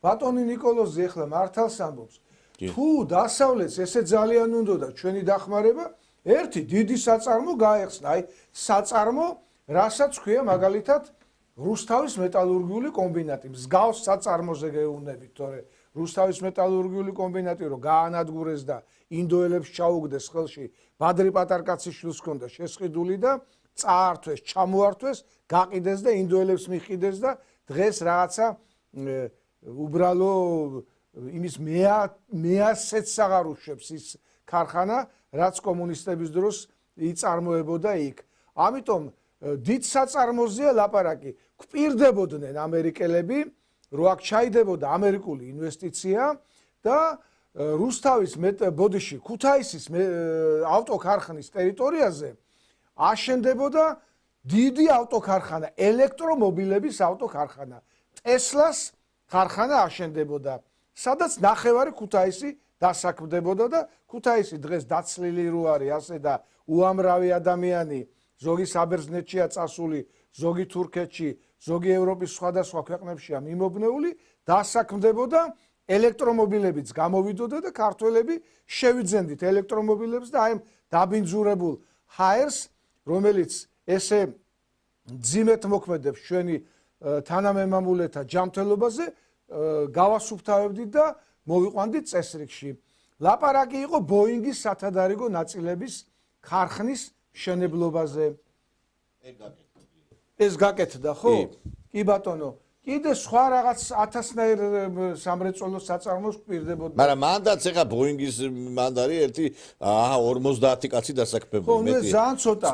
ბატონი ნიკოლოზი ახლა მართალს ამბობს თუ დასავლეთს ესე ძალიან უნდოდა ჩვენი დახმარება ერთი დიდი საწარმო გაეხსნა აი საწარმო რასაც ქვია მაგალითად რუსთავის მეტალურგიული კომბინატი მსგავს საწარმოზე გეუბნებით თორე რუსთავის მეტალურგიული კომბინატი რო გაანადგურეს და ინდოელებს ჩაუგდეს ხელში ბადრი პატარკაციშვილს ჰქონდა შესყიდული და წაართვეს, ჩამოართვეს, გაყიდეს და ინდოელებს მიყიდეს და დღეს რაღაცა უბრალო იმის მეასეც აღარ უშვებს ის ქარხანა, რაც კომუნისტების დროს იწარმოებოდა იქ. ამიტომ დიდ საწარმოზეა ლაპარაკი. გვპირდებოდნენ ამერიკელები, რო აქ ჩაიდებოდა ამერიკული ინვესტიცია და რუსთავის ბოდიში ქუთაისის ავტოქარხნის ტერიტორიაზე აშენდებოდა დიდი ავტოქარხანა, ელექტრომობილების ავტოქარხანა. ტესლას ქარხანა აშენდებოდა, სადაც ნახევარი ქუთაისი დასაქმდებოდა და ქუთაისი დღეს დაცლილი რო არის ასე და უამრავი ადამიანი ზოგი საბერძნეთშია წასული, ზოგი თურქეთში, ზოგი ევროპის სხვადასხვა ქვეყნებშია მიმობნეული, დასაქმდებოდა ელექტრომობილებიც გამოვიდოდა და ქართველები შევიძენდით ელექტრომობილებს და აი დაბინძურებულ ჰაერს რომელიც ესე ძიმეთ მოქმედებს ჩვენი თანამემამულეთა ჯანმრთელობაზე გავასუფთავებდით და მოვიყვანდით წესრიგში. ლაპარაკი იყო ბოინგის სათადარიგო ნაწილების ქარხნის მშენებლობაზე. ეს გაკეთდა, ხო? კი ბატონო. კიდე სხვა რაღაც 1000-ნაირ სამრეწველო საწარმოს გვპირდებოდა. მაგრამ მანდაც ეხა ბოინგის მანდარი 50 კაცი დასაქმებული. ხო, ძალიან ცოტა.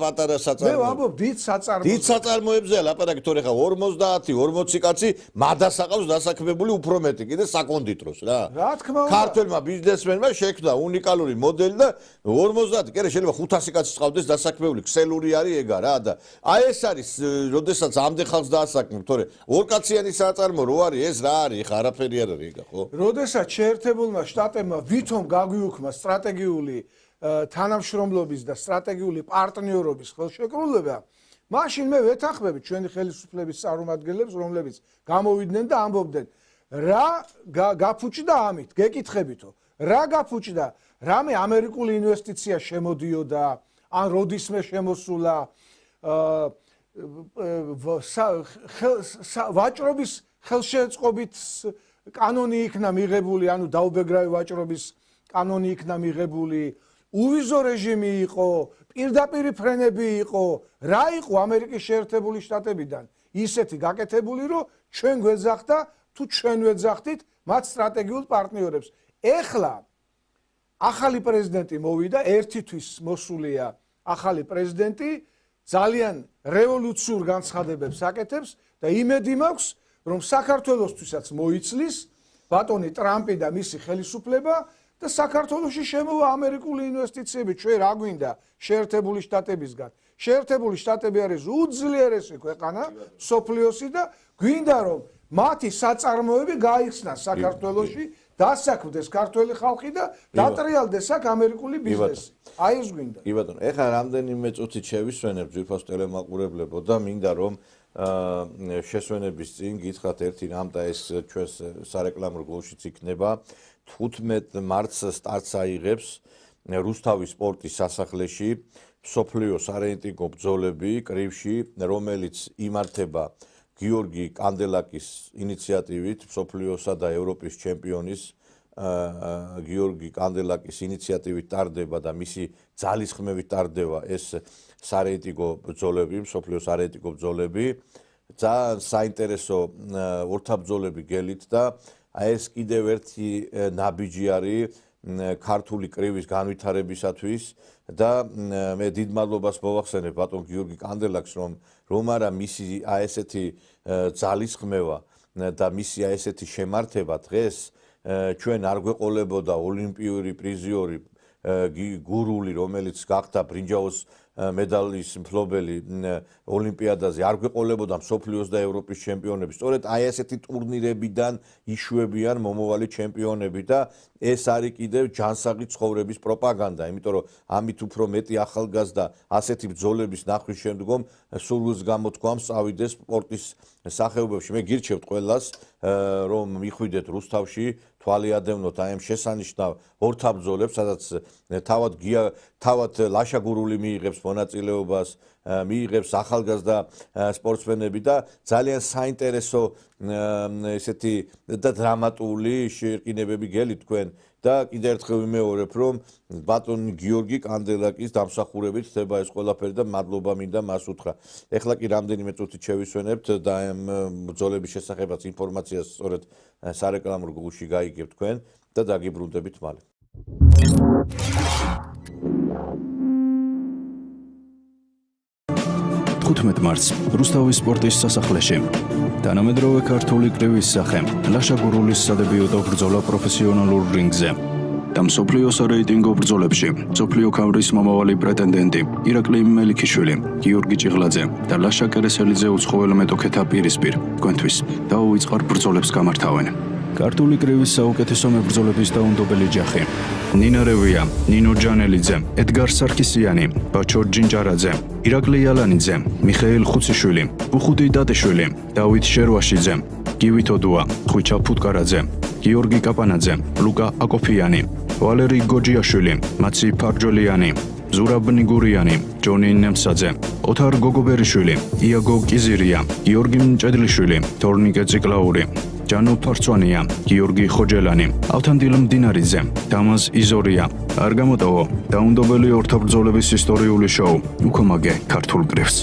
პატარა საწარმო. მე ვამბობ დიდ საწარმოებს. დიდ საწარმოებზეა ლაპარაკი, თორე ხა 50-40 კაცი მადას აყავს დასაქმებული უფრო მეტი, კიდე საკონდიტროს რა. რა თქმა უნდა. ქართველმა ბიზნესმენმა შექმნა უნიკალური მოდელი და 50, კიდე შეიძლება 500 კაცი წავდეს დასაქმებული, ქსელური არის ეგა რა და აი ეს არის, როდესაც ამდენ ხალხს დაასაქმებ, თორე ორკაციანი საწარმო რო არის, ეს რა არის, ხა არაფერი არ არის ეგა, ხო? როდესაც შეერთებულმა შტატებმა ვითომ გაგვიუქმა სტრატეგიული თანამშრომლობის და სტრატეგიული პარტნიორობის ხელშეკრულება, მაშინ მე ვეთანხმები ჩვენი ხელისუფლების წარმომადგენლებს, რომლებიც გამოვიდნენ და ამბობდნენ, რა გაფუჭდა ამით, გეკითხებითო, რა გაფუჭდა, რამე ამერიკული ინვესტიცია შემოდიოდა, ან როდისმე შემოსულა ვაჭრობის ხელშეწყობით კანონი იქნა მიღებული, ანუ დაუბეგრავი ვაჭრობის კანონი იქნა მიღებული, უვიზო რეჟიმი იყო, პირდაპირი ფრენები იყო, რა იყო ამერიკის შეერთებული შტატებიდან ისეთი გაკეთებული, რომ ჩვენ გვეძახდა თუ ჩვენ ვეძახდით მათ სტრატეგიულ პარტნიორებს. ეხლა ახალი პრეზიდენტი მოვიდა, ერთი თვის მოსულია ახალი პრეზიდენტი, ძალიან რევოლუციურ განცხადებებს აკეთებს და იმედი მაქვს, რომ საქართველოსთვისაც მოიცლის ბატონი ტრამპი და მისი ხელისუფლება და საქართველოში შემოვა ამერიკული ინვესტიციები. ჩვენ რა გვინდა შეერთებული შტატებისგან? შეერთებული შტატები არის უძლიერესი ქვეყანა მსოფლიოსი და გვინდა რომ მათი საწარმოები გაიხსნას საქართველოში, დასაქმდეს ქართველი ხალხი და დატრიალდეს აქ ამერიკული ბიზნესი. აი ეს გვინდა. კი ბატონო, ეხლა რამდენიმე წუთით შევისვენებ ძვირფას ტელემაყურებლებო და მინდა რომ შესვენების წინ გითხრათ ერთი რამ და ეს ჩვენს სარეკლამო გულშიც იქნება. 15 მარტს სტარტს აიღებს რუსთავის სპორტის სასახლეში მსოფლიო სარეიტინგო ბრძოლები კრივში, რომელიც იმართება გიორგი კანდელაკის ინიციატივით, მსოფლიოსა და ევროპის ჩემპიონის გიორგი კანდელაკის ინიციატივით ტარდება და მისი ძალისხმევით ტარდება ეს სარეიტინგო ბრძოლები, მსოფლიო სარეიტინგო ბრძოლები. ძალიან საინტერესო ორთაბრძოლები გელით და ეს კიდევ ერთი ნაბიჯი არის ქართული კრივის განვითარებისათვის და მე დიდ მადლობას მოვახსენებ ბატონ გიორგი კანდელაკს, რომ არა მისი აი ესეთი ძალისხმევა და მისი აი ესეთი შემართება დღეს ჩვენ არ გვეყოლებოდა ოლიმპიური პრიზიორი გურული, რომელიც გახდა ბრინჯაოს მედალის მფლობელი ოლიმპიადაზე, არ გვეყოლებოდა მსოფლიოს და ევროპის ჩემპიონები. სწორედ აი ესეთი ტურნირებიდან იშვებიან მომავალი ჩემპიონები და ეს არის კიდევ ჯანსაღი ცხოვრების პროპაგანდა, იმიტომ რომ ამით უფრო მეტი ახალგაზრდა ასეთი ბრძოლების ნახვის შემდგომ სურვილს გამოთქვამს წავიდეს სპორტის სახეობებში. მე გირჩევთ ყველას, რომ მიხვიდეთ რუსთავში, თვალი ადევნოთ აი ამ შესანიშნავ ორთაბრძოლებს, სადაც თავად ლაშა გურული მიიღებს მონაწილეობას, მიიღებს ახალგაზრდა სპორტსმენები და ძალიან საინტერესო ესეთი და დრამატული შერკინებები გელით თქვენ და კიდევ ერთხელ ვიმეორებ, რომ ბატონი გიორგი კანდელაკის დამსახურებით ხდება ეს ყველაფერი და მადლობა მინდა მას უთხრა. ეხლა კი რამდენიმე წუთით შევისვენებთ და ამ ბრძოლების შესახებაც ინფორმაციას სწორედ სარეკლამო გულში გაიგებთ თქვენ და დაგიბრუნდებით მალე. 15 მარტს რუსთავის სპორტის სასახლეში თანამედროვე ქართული კრივის სახე ლაშა გურულის სადებიუტო ბრძოლა პროფესიონალურ რინგზე და მსოფლიო სარეიტინგო ბრძოლებში მსოფლიო ქავრის მომავალი პრეტენდენტი ირაკლი მელიქიშვილი, გიორგი ჭიღლაძე და ლაშა კერესელიძე უცხოელ მეტოქეთა პირისპირ თქვენთვის დაუვიწყარ ბრძოლებს გამართავენ. ქართული კრივის საუკეთესო მებრძოლების დაუნდობელი ჯახი ნინა რევია, ნინო ჯანელიძე, ედგარ სარქისიანი, ბაჩო ჯინჯარაძე, ირაკლი ალანიძე, მიხეილ ხუციშვილი, უხუდი დატიშვილი, დავით შერვაშიძე, გივით ოდუა, ხვიჩა ფუტკარაძე, გიორგი კაპანაძე, ლუკა აკოფიანი, ვალერი გოჯიაშვილი, მაცი ფარჯოლიანი, ზურაბ ნიგურიანი, ჯონი ნემსაძე, ოთარ გოგობერიშვილი, იაგო კიზირია, გიორგი მჭედლიშვილი, თორნიკე ციკლაური, ჯანო ფარცვანია, გიორგი ხოჯელანი, ავთანდილ მდინარიძე, დამაზ იზორია. არ გამოტოვო დაუნდობელი ორთაბრძოლების ისტორიული შოუ უქომაგე ქართულ კრივს.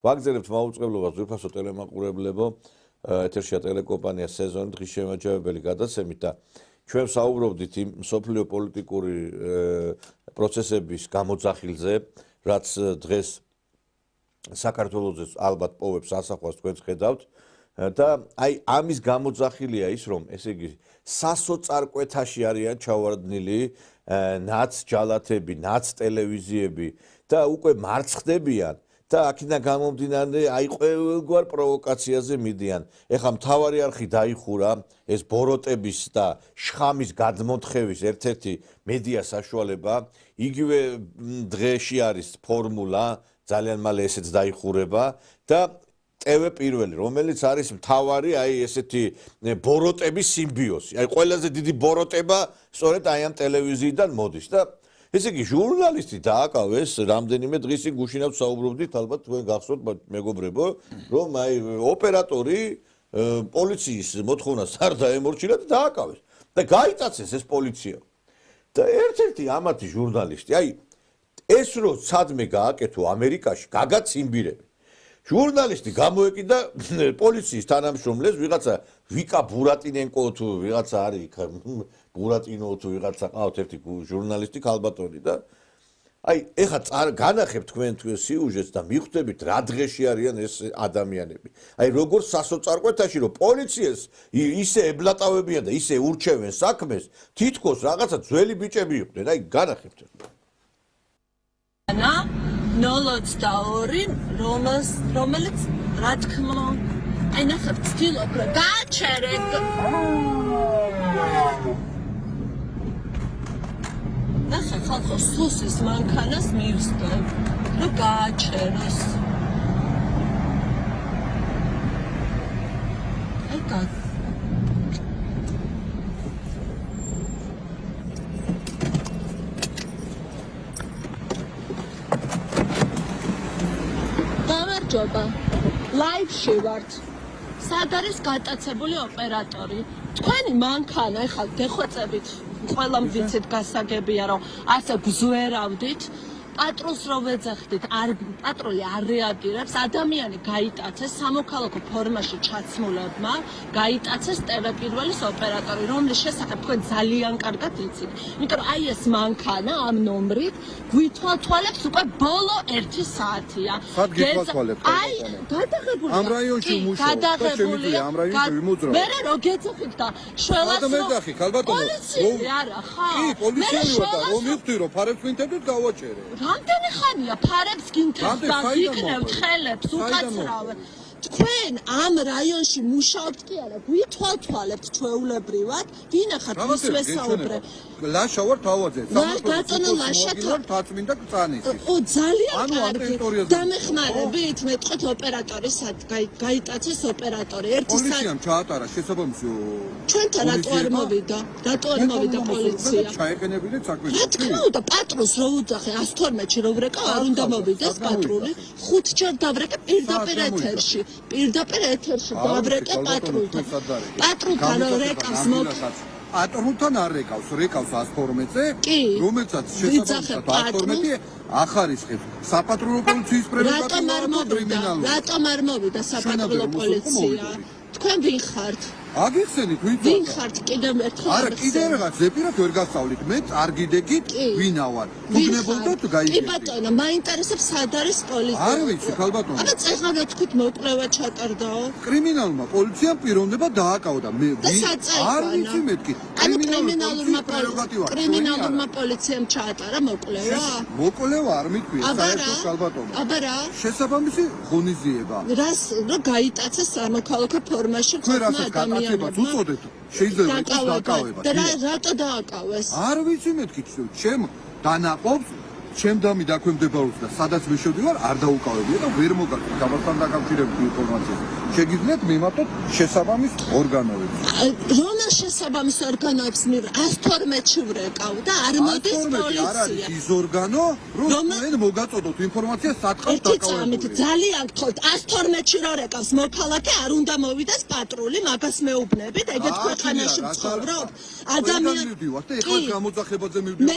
ვაგზელებთ მაუწყებლობას ძვირფასო ტელემაყურებლებო, ეთერშია ტელეკომპანია სეზონი დღის შემაჯამებელი გადაცემით და ჩვენ საუბრობდით იმ მსოფლიო პოლიტიკური პროცესების გამოძახილზე, რაც დღეს საქართველოზე ალბათ პოვებს ასახვას თქვენს ხედავთ და აი ამის გამოძახილია ის, რომ ესე იგი სასოწარკვეთაში არიან ჩავარდნილი ნაც ჯალათები, ნაც ტელევიზიები და უკვე მარცხდებიან და აქედან გამომდინარე აი ყოველგვარ პროვოკაციაზე მიდიან. ეხლა მთავარი არხი დაიხურა, ეს ბოროტების და შხამის გადმოთხევის ერთ-ერთი მედია საშუალება, იგივე დღეში არის ფორმულა, ძალიან მალე ესეც დაიხურება და TV პირველი, რომელიც არის მთავარი აი ესეთი ბოროტების სიმბიოზი. აი ყველაზე დიდი ბოროტება სწორედ აი ამ ტელევიზიიდან მოდის და ესე იგი ჟურნალისტი დააკავეს რამდენიმე დღის წინ გუშინაც საუბრობდით ალბათ თქვენ გახსოვთ მეგობრებო რომ აი ოპერატორი პოლიციის მოთხოვნას არ დაემორჩილა და დააკავეს და გაიტაცეს ეს პოლიცია და ერთ-ერთი ამათი ჟურნალისტი აი ეს რო სადმე გააკეთო ამერიკაში გაგაციმბირები ჟურნალისტი გამოეკიდა პოლიციის თანამშრომლებს ვიღაცა ვიკა ბურატინენკო თუ ვიღაცა არის იქ ბურატინო თუ ვიღაცა ყავთ ერთი ჟურნალისტი ქალბატონი და აი ეხა განახებთ თქვენ სიუჟეტს და მიხვდებით რა დღეში არიან ეს ადამიანები აი როგორ სასოწარკვეთაში რომ პოლიციას ისე ებლატავებიან და ისე ურჩევენ საქმეს თითქოს რაღაცა ძველი ბიჭები იყვნენ აი განახებთ ნოლოც და ორი რომელიც რა თქმა აი ნახე ვცდილობ რომ გააჩერებ ნახე ხალხო სუსის მანქანას მივსდებ რომ გააჩეროს აი გაკ გამარჯობა ლაივში ვართ სად არის გატაცებული ოპერატორი თქვენი მანქანა ეხლა გეხვეწებით ყველამ ვიცით გასაგებია რომ ასე გზვერავდით პატრულს რო ვეძახდით პატრული არ რეაგირებს ადამიანი გაიტაცეს სამოქალაქო ფორმაში ჩაცმულებმა გაიტაცეს ტელეპირველის ოპერატორი რომლის შესახებ თქვენ ძალიან კარგად იცით იმიტომ რომ აი ეს მანქანა ამ ნომრით გვითვალთვალებს უკვე ბოლო 1 საათია სად გითვალთვალებთ აი გადაღებული ამ რაიონში მუშაობთ და შემიძლია ამ რაიონში ვიმოძრავ მე რო გეძახით და შველას რომ მედახი ხალბატონო პოლიცია არა ხა კი პოლიციელი ვარ და რომ მივხვდი რომ ფარებს ვინთებდით გავაჩერე რამდენი ხანია ფარებს გინთებს და გიქნევთ ხელებს უკაცრავად თქვენ ამ რაიონში მუშაობთ კი არა გვითვალთვალებთ ჩვეულებრივად გინახართ ვის ვესაუბრე ლაშა ვარ თავაზე ბატონო ლაშა თაცმინდა კწანის ო ძალიან კარგი დამეხმარებით მეტყვით ოპერატორი სად გაიტაცეს ოპერატორი ერთი საათი პოლიციამ ჩაატარა შესაბამისი ჩვენთან რატო არ მოვიდა პოლიცია ჩაეყენებინეთ საქმეს რა თქმა უნდა პატრულს რო უძახე 112-ში რო ვრეკა არ უნდა მოვიდეს პატრული 5 ჯერ დავრეკე პირდაპირ ეთერში დავრეკე პატრულთან პატრულთან რეკავს პატრულთან არ რეკავს 112-ზე რომელსაც შესაბამისად 112 ახარისხებს საპატრულო პოლიციის პრეროგატივას რატომ არ მოვიდა საპატრულო პოლიცია თქვენ ვინ ხართ აგიხსენით ვინ ხართ კიდევ ერთხელ არა კიდე რაღაც ზეპირად ვერ გასწავლით მე არ გიდეკით ვინა ვარ უგნებოდოთ გაიგეთ კი ბატონო მაინტერესებს სად არის პოლიცია არ ვიცი ხალბატონო აბა წეხლა რა თქვით მოკვლევა ჩატარდაო კრიმინალურმა პოლიციამ პიროვნება დააკავდა მე არ ვიცი მეთქი კრიმინალურმა პოლიციამ ჩაატარა მოკვლევა არ მithქვია საერთოდ ხალბატონო აბა რა შესაბამისი ღონისძიება რას რო გაიტაცეს სამოქალაქო ფორმაში ადამიანებს უწოდეთ შეიძლება ის დააკავება და რატო დააკავეს არ ვიცი მეთქი ჩემ დანაყოფს ჩემ დამი დაქვემდებარებს და სადაც მე შევდივარ არ დაუკავებია და ვერ მოგაქვს გამოსთან დაკავშირებული ინფორმაციას შეგიძლიათ მიმართოთ შესაბამის ორგანოებს რომელ შესაბამის ორგანოებს 112-ში ვრეკავ და არ მოდის პოლიცია არ არის ის ორგანო რომელი მოგაწოდოთ ინფორმაციას სათხარს დაკავებული ძალიან გთხოვთ 112-ში რო რეკავს მოქალაქე არ უნდა მოვიდეს პატრული მაგას მეუბნებით ეგეთ ქვეყანაში ცხოვრობ ადამიანი ვარ და ეხლა გამოძახებაზე მივდივარ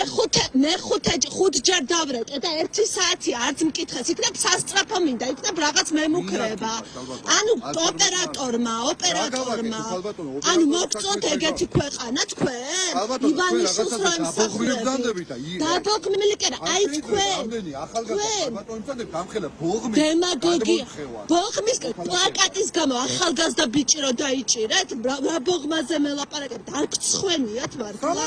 მე 5 ჯერ დავრეკე და 1 საათი არც მკითხეს იქნებ სასწრაფო მინდა იქნებ რაღაც მემუქრება ანუ ოპერატორმა ანუ მოგწოთ ეგეთი ქვეყანა თქვენ ივანიშვილს რომ მსახურები დაბოგმილი კი არა აი თქვენ დემაგოგია ბოღმის პლაკატის გამო ახალგაზრდა ბიჭი რო დაიჭირეთ რა ბოღმაზე მელაპარაკებთ არ გცხვენიათ მართლა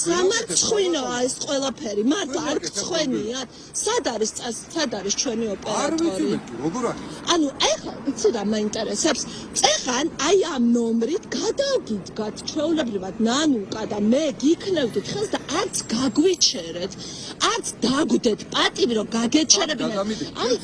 სამარცხვინოა ეს ყველაფერი მართლა არ გცხვენიათ სად არის ჩვენი ოპერატორი ანუ ეხლა იცი რა მაინტერესებს წეხან აი ამ ნომრით გადაგიდგათ ჩვეულებრივად ნანუკა და მე გიქნევდით ხელს და არც გაგვიჩერეთ არც დაგვდეთ პატივი რომ გაგეჩერებინათ აი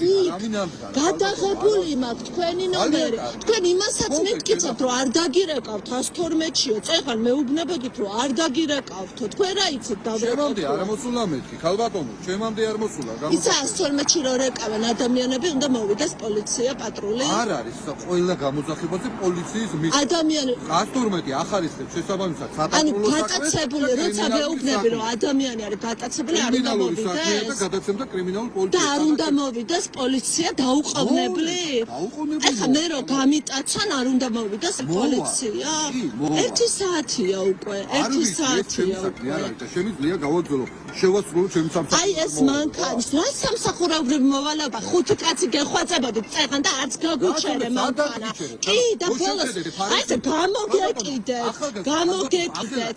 გადაღებული მაქვს თქვენი ნომერი თქვენ იმასაც მეთქიცებთ რომ არ დაგირეკავთ 112-შიო წეხან მეუბნებოდით რომ არ დაგირეკავთო თქვენ რა იცით დავერეკავთ არ მოსულა მეთქი ხალბატონო ჩემამდე არ მოსულა ისა 112-ში რო რეკავენ ადამიანები უნდა მოვიდეს პოლიცია პატრული არ არის ყველა გამოძახებაზე პოლიციის ადამიანი 112 ახარისხებს შესაბამისად საპატრულო გატაცებული როცა მეუბნები რომ ადამიანი არის გატაცებული არ უნდა მოვიდეს და გადაცემდა კრიმინალურ პოლიციას და არ უნდა მოვიდეს პოლიცია დაუყოვნებლი ეხლა მე რომ გამიტაცან არ უნდა მოვიდეს პოლიცია 1 საათია უკვე 1 საათია უკვე არა და შემიძლია გავაგზავნო შევასრულო ჩემს აი ეს მანქანის რა სამსახურებრივი მოვალეობა ხუთი კაცი გეხვაწებოდით წეღან და არც გაგუჩერე მანქანა კი და ბოლოს აი ეს გამოგეკიდეთ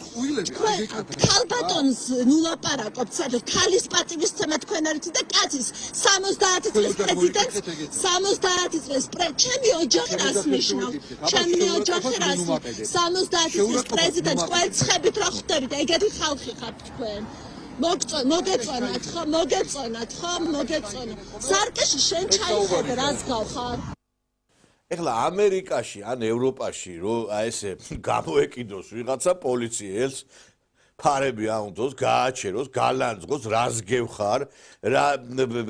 თქვენ ქალბატონს ნულაპარაკობთ სადაც ქალის პატივისცემა თქვენ არით და კაცის 70 წლის პრეზიდენტს 70 წლის ჩემი ოჯახი რას ნიშნავს ჩემი ოჯახი რას 70 წლის პრეზიდენტს ყვერცხებით რა ხვდებით ეგეთი ხალხი ხართ თქვენ მოგეწონათ ხო სარკეში შენ ჩაიხედე რას გავხარ ეხლა ამერიკაში ან ევროპაში რო აი ესე გამოეკიდოს ვიღაცა პოლიციელს ფარები აუნდოს გააჩეროს გალანძღოს რას გევხარ რა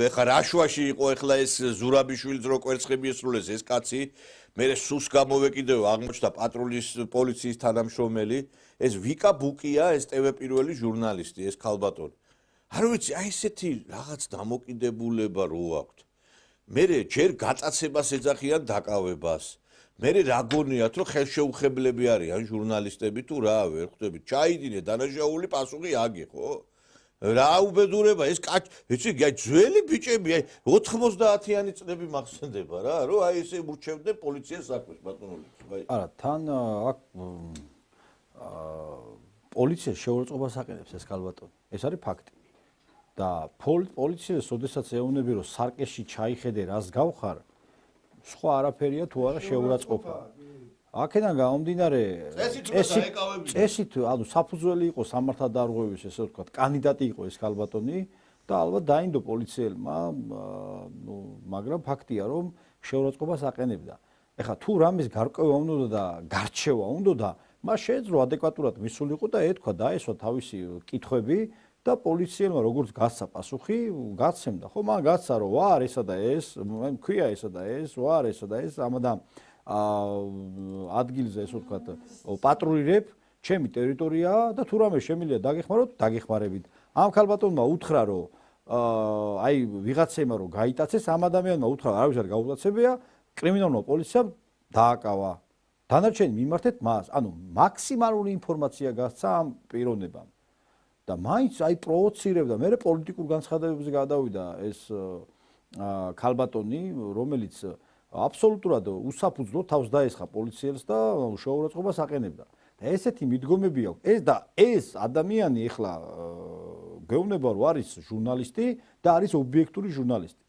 ეხლა რაშვაში იყო ეხლა ეს ზურაბიშვილიც რო კვერცხები ესრულეს ეს კაცი მე სუს გამოვეკიდეო აღმოჩნდა პატრულის პოლიციის თანამშრომელი ეს ვიკა ბუკია ეს ტევ პირველი ჟურნალისტი ეს ქალბატონი არ ვიცი აი ესეთი რაღაც დამოკიდებულება რო აქვთ მე ჯერ გაწაცებას ეძახიან დაკავებას მე რა გონიათ რომ ხელშეუხებლები არიან ჟურნალისტები თუ რა ვერ ხვდებით ჩაიდინე დანაშაული პასუხი აგე ხო რა უბედურება ეს კაც იცი ძველი ბიჭები აი 90-იანი წლები მახსენდება რა რომ აი ესე ურჩევდნენ პოლიციას საქმეს ბატონო არა თან აქ პოლიცია შეურაცხყოფას აყენებს ეს ქალბატონი ეს არის ფაქტი და პოლიციას ოდესაც ეუბნები რომ სარკეში ჩაიხედე რას გავხარ სხვა არაფერია თუ არა შეურაცხყოფა აქედან გამომდინარე წესით ანუ საფუძველი იყო სამართალდარღვევის ესე ვთქვათ კანდიდატი იყო ეს ქალბატონი და ალბათ დაინდო პოლიციელმა მაგრამ ფაქტია რომ შეურაცხყოფას აყენებდა ეხლა თუ რამის გარკვევა უნდა და გარჩევა უნდა მას შეეძლო ადეკვატურად მისულიყო და ეთქვა დაესვა თავისი კითხვები და პოლიციელმა როგორც გასცა პასუხი გაცემდა ხო მან გასცა რომ ვარ ესა და ეს მქვია ესა და ეს ვარ ესა და ეს ამადა ადგილზე ესე ვთქვათ პატრულირებ ჩემი ტერიტორიაა და თუ რამე შემიძლია დაგეხმაროთ დაგეხმარებით ამ ქალბატონმა უთხრა რომ აი ვიღაცემა რომ გაიტაცეს ამ ადამიანმა უთხრა არავის არ გაუტაცებია კრიმინალურმა პოლიციამ დააკავა დანარჩენი მიმართეთ მას ანუ მაქსიმალური ინფორმაცია გასცა ამ პიროვნებამ და მაინც აი პროვოცირებდა მე პოლიტიკურ განცხადებებზე გადავიდა ეს ქალბატონი რომელიც აბსოლუტურად უსაფუძვლოდ თავს დაესხა პოლიციელს და შეურაცხყოფას აყენებდა და ესეთი მიდგომები აქვს ეს და ეს ადამიანი ეხლა გეუბნება რომ არის ჟურნალისტი და არის ობიექტური ჟურნალისტი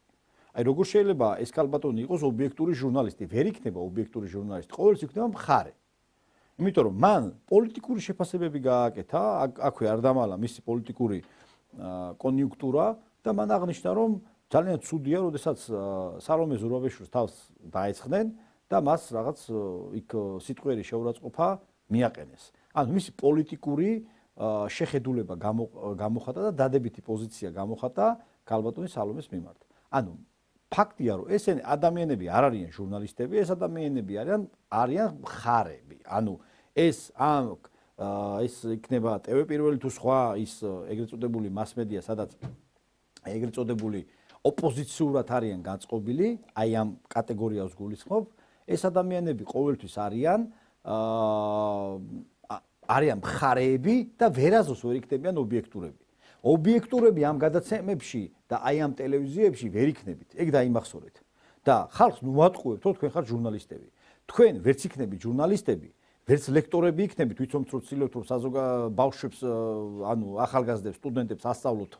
აი როგორ შეიძლება ეს ქალბატონი იყოს ობიექტური ჟურნალისტი ვერ იქნება ობიექტური ჟურნალისტი ყოველთვის იქნება მხარე იმიტომ რომ მან პოლიტიკური შეფასებები გააკეთა აქვე არ დამალა მისი პოლიტიკური კონიუნქტურა და მან აღნიშნა რომ ძალიან ცუდია როდესაც სალომე ზურაბიშვილს თავს დაეცხნენ და მას რაღაც იქ სიტყვიერი შეურაცხყოფა მიაყენეს ანუ მისი პოლიტიკური შეხედულება გამოხატა და დადებითი პოზიცია გამოხატა ქალბატონის სალომეს მიმართ ანუ ფაქტია რომ ესენი ადამიანები არ არიან ჟურნალისტები ეს ადამიანები არიან მხარები ანუ ეს იქნება ტევ პირველი თუ სხვა ის ეგრეთ წოდებული მასმედია სადაც ეგრეთ წოდებული ოპოზიციურად არიან განწყობილი აი ამ კატეგორიას გულისხმობ ეს ადამიანები ყოველთვის არიან მხარეები და ვერასდროს ვერ იქნებიან ობიექტურები ობიექტურები ამ გადაცემებში და აი ამ ტელევიზიებში ვერ იქნებით. ეგ დაიმახსოვრეთ. და ხალხს ნუატყუებთ, რომ თქვენ ხართ ჟურნალისტები. თქვენ ვერც იქნებით ჟურნალისტები, ვერც ლექტორები იქნებით, ვიცით რომ ცდილობთ რომ ბავშვებს, ანუ ახალგაზრდებს, სტუდენტებს ასწავლოთ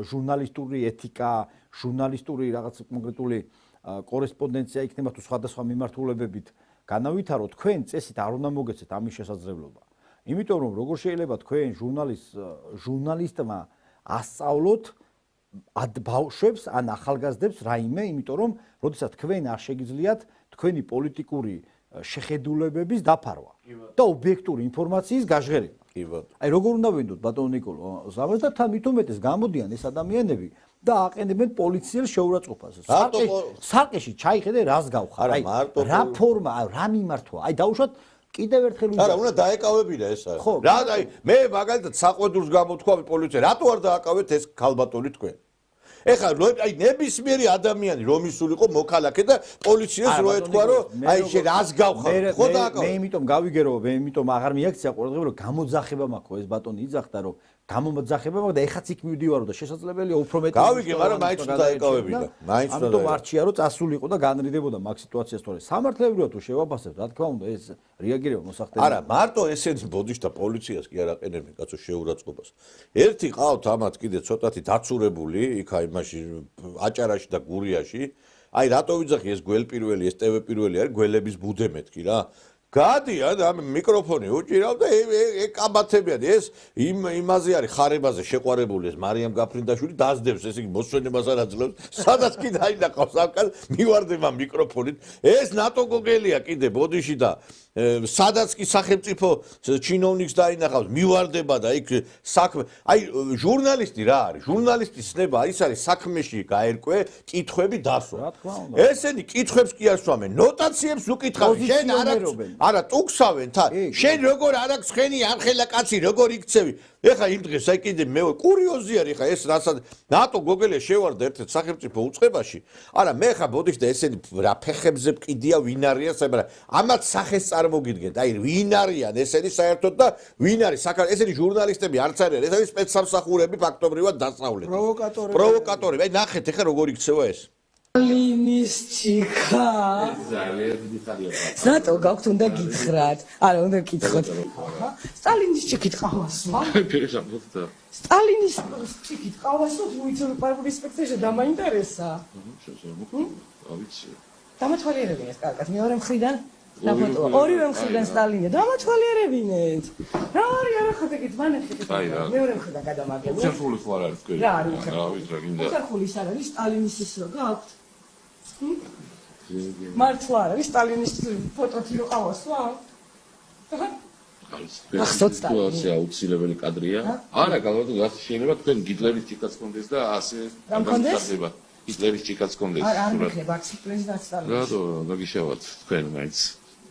ჟურნალისტური ეთიკა, ჟურნალისტური რაღაც კონკრეტული კორესპონდენცია იქნება თუ სხვადასხვა მიმართულებებით განავითაროთ, თქვენ წესით არ უნდა მოგეცეთ ამის შესაძლებლობა. იმიტომ რომ როგორ შეიძლება თქვენ ჟურნალისტმა ასწავლოთ ბავშვებს ან ახალგაზრდებს რაიმე, იმიტომ რომ როდესაც თქვენ არ შეგიძლიათ თქვენი პოლიტიკური შეხედულებების დაფარვა და ობიექტური ინფორმაციის გაჟღერება. აი როგორ უნდა ვინდოთ ბატონო ნიკოლო ზავას და თან მით უმეტეს გამოდიან ეს ადამიანები და აყენებენ პოლიციელს შეურაცხყოფას. სარკეში ჩაიხედე რას გავხარ. აი რა ფორმა, რა მიმართვა. აი დაუშვათ კიდევ ერთხელ არა, უნდა დაეკავებინა ეს არის. რა აი მე მაგალითად საყვედურს გამოთქვა პოლიცია, რატო არ დააკავეთ ეს ქალბატონი თქვენ? ეხლა აი ნებისმიერი ადამიანი რომ ისულიყო მოქალაქე და პოლიციას რო ეთქვა რომ აი შე რას გავხარ? ხო დააკავე. მე იმიტომ გავიგერო, მე იმიტომ აღარ მიაქცია ყურადღება რომ გამოძახება მაქვს ეს ბატონი იძახდა რომ გამომძახება, მაგრამ ეხაც იქ მივდივარო და შესაძლებელია უფრო მეტი. გავიგე, მაგრამ მაინც უნდა დაეკავებინა. მაინც უნდა. ამიტომ არჩია რომ წასულიყო და განრიდებოდა მაგ სიტუაციას, თორე სამართლებრივად თუ შევაფასებთ, რა თქმა უნდა, ეს რეაგირება მოსახდენია. არა, მარტო ესეც ბოდიშ და პოლიციას კი არ აყენებენ კაცო შეურაცხყოფას. ერთი ყავთ ამათ კიდე ცოტათი დაცურებული, იქ აი მაშინ აჭარაში და გურიაში. აი რატო ვიძახი ეს გველპირველი, ეს ტევე პირველი არის გველების ბუდე მეთქი რა. გადიან ამ მიკროფონი უჭირავ და ეკაბათებიან ეს იმაზე არის ხარებაზე შეყვარებული ეს მარიამ გაფრინდაშვილი დაძდებს ეს იგი მოსვენებას არ აძლევს სადაც კი დაინახავს აკალ მივარდება მიკროფონით ეს ნატო გოგელია კიდე ბოდიში და სადაც კი სახელმწიფო ჩინოვნიკს დაინახავს მივარდება და იქ საქმე აი ჟურნალისტი რა არის ჟურნალისტის ცნება ის არის საქმეში გაერკვე კითხვები დასვა ესენი კითხვებს კი არ სვამენ ნოტაციებს უკითხავენ შენ არა ტუქსავენ თან შენ როგორ არ აქვს ხენი ამ ხელა კაცი როგორ იქცევი ეხა იმ დღეს აი კიდე მე კურიოზი არის ეხა ეს რასაც ნატო გოგელია შევარდა ერთ-ერთ სახელმწიფო უწყებაში არა მე ხა ბოდიშ და ესენი რა ფეხებზე მყიდია ვინ არიან საერთოდ ამათ სახეს წარმოგიდგენთ აი ვინ არიან ესენი საერთოდ და ვინ არის ესენი ჟურნალისტები არც არიან ეს არის სპეცსამსახურები ფაქტობრივად დასავლეთ პროვოკატორები აი ნახეთ ეხა როგორ იქცევა ეს სტალინის ჩიქა ზატო გაქვთ უნდა გითხრათ არა უნდა გითხრათ სტალინის ჩიქით ყავასვა სტალინის ჩიქით ყავასვა უიცნობ პარკული სპექტაკლი დამაინტერესა დამათვალიერებინეთ კარგად მეორე მხრიდან ნახოთ ორივე მხრიდან სტალინია დამათვალიერებინეთ რა არის არა ხარ ეგეთ მანახეთ მეორე მხრიდან გადამაგებო უხერხული ხო არ არის თქვენ რა არის უხერხული არ არის სტალინის ის რო გაქვთ მართლა არის სტალინის ფოტოთი რო ყავასვა ახსოვთ სიტუაცია აუცილებელი კადრია არა გალბატონო შეიძლება თქვენ გიტლერის ჩიქაც კონდეს და ასე გამხდება გიტლერის ჩიქაც კონდეს არ მიქნება აქ პრეზიდენტ სტალინი რატო დაგიშავათ თქვენ მაინც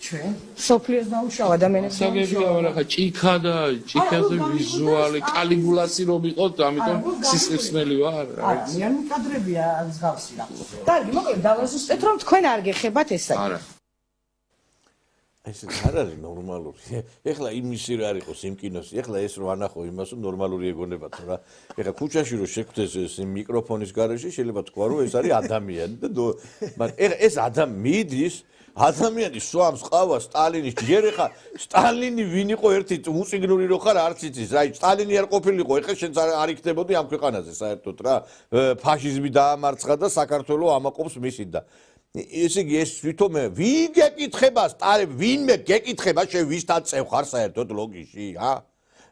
ჩვენ სოფლიოს დაუშავ ადამიანებს საგებია ხა ჭიქა და ჭიქაზე ვიზუალი კალიგულასი რომ იყოთ ამიტომ სისხლისმელი ვარ არა მე კადრებია მსგავსი რა კარგი მოკლედ დავაზუსტეთ რომ თქვენ არ გეხებათ ესა არა ეს არ არის ნორმალური ეხლა იმისი რა არ იყოს იმ კინოსი ეხლა ეს რო ანახო იმას რომ ნორმალური ეგონებათ რა ეხლა ქუჩაში რო შეგხვდეს ეს მიკროფონის გარეშე შეიძლება თქვა რომ ეს არის ადამიანი და მაგრამ ეხლა ეს მიდის ადამიანი სვამს ყავა სტალინის ჯერ ეხა სტალინი ვინ იყო ერთი უწიგნური რო ხარ არც იცის აი სტალინი არ ყოფილიყო ეხლა შენც არ იქნებოდი ამ ქვეყანაზე საერთოდ რა ფაშიზმი დაამარცხა და საქართველოს ამაყობს მისით და ესე იგი ეს თვითონ ვინ გეკითხება სტალინი ვინმე გეკითხება შენ ვისთან წევ ხარ საერთოდ ლოგიში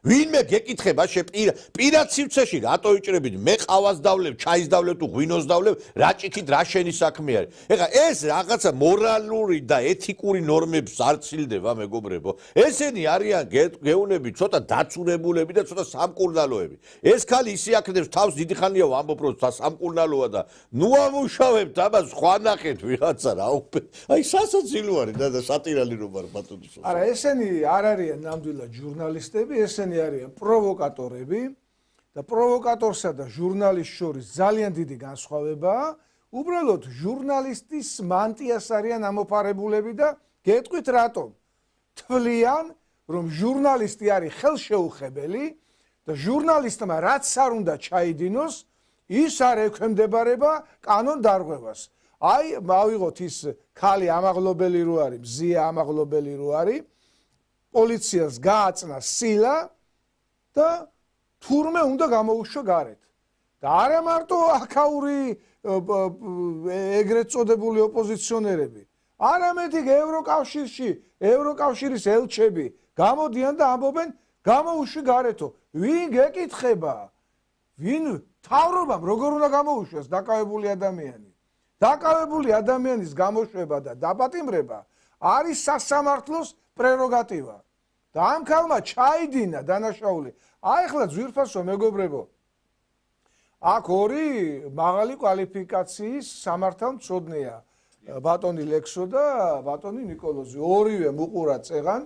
ვინმე გეკითხება შე პირად სივრცეში რატო იჭრებით მე ყავას დავლებ ჩაის დავლებ თუ ღვინოს დავლებ რა ჭიქით რა შენი საქმე არის ეხლა ეს რაღაცა მორალური და ეთიკური ნორმებს არ ცილდება მეგობრებო ესენი არიან გეუნები ცოტა დაცურებულები და ცოტა სამკურნალოები ეს ხალი ისე აქნებს თავს დიდი ხანია ვამბობ რომ სამკურნალოა და ნუ ამუშავებთ ამას სხვა ნახეთ ვიღაცა რა აი სასაცილო არის და სატირალი რომ არ ბატონის არა ესენი არ არიან ნამდვილად ჟურნალისტები ესენი არიან პროვოკატორები და პროვოკატორსა და ჟურნალისტს შორის ძალიან დიდი განსხვავებაა. უბრალოდ ჟურნალისტის მანტიას არიან ამოფარებულები და გეტყვით რატომ? თვლიან, რომ ჟურნალისტი არის ხელშეუხებელი და ჟურნალისტმა რაც არ უნდა ჩაიდინოს, ის არ ექვემდებარება კანონ დარღვევას. აი, მავიღოთ ის ქალი ამაღლობელი რო არის, მზია ამაღლობელი რო არის, პოლიციას გააწნა სილა და თურმე უნდა გამოუშვა გარეთ. და არა მარტო აქაური ეგრეთ წოდებული ოპოზიციონერები, არამედ ევროკავშირში, ევროკავშირის ელჩები გამოდიან და ამბობენ გამოუშვი გარეთო. ვინ გეკითხება? ვინ თავრობამ როგორ უნდა გამოუშვას დაკავებული ადამიანი? დაკავებული ადამიანის გამოშვება და დაპატიმრება არის სასამართლოს პრეროგატივა. და ამ ქალმა ჩაიდინა დანაშაული. აი ახლა ძვირფასო მეგობრებო, აქ ორი მაღალი კვალიფიკაციის სამართალმცოდნეა, ბატონი ლექსო და ბატონი ნიკოლოზი. ორივე მუყურა წეღან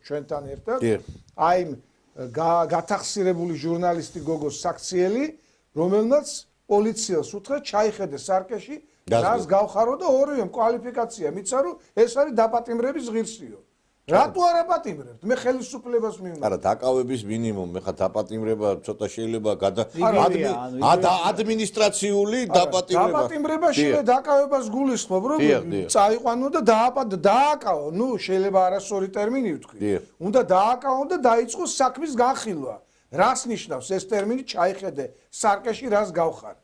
ჩვენთან ერთად. აი გათახსირებული ჟურნალისტი გოგოს საქციელი, რომელმაც პოლიციას უთხრა ჩაიხედე სარკეში, რას გავხარო და ორივე კვალიფიკაცია მიცა, რომ ეს არის დაპატიმრების ღირსიო. რატო არ აპატიმრებთ? მე ხელისუფლებას მივნა. არა, დაკავების მინიმუმ, მე ხა დაპატიმრება ცოტა შეიძლება ადმინისტრაციული დაპატიმრება. დაპატიმრება შეიძლება დაკავებას გულისხმობ, რომ წაიყვანო და დააკავო. ნუ შეიძლება არასწორი ტერმინი ვთქვი. უნდა დააკავო და დაიწყო საქმის განხილვა. რას ნიშნავს ეს ტერმინი ჩაიხედე სარკეში რას გავხარ?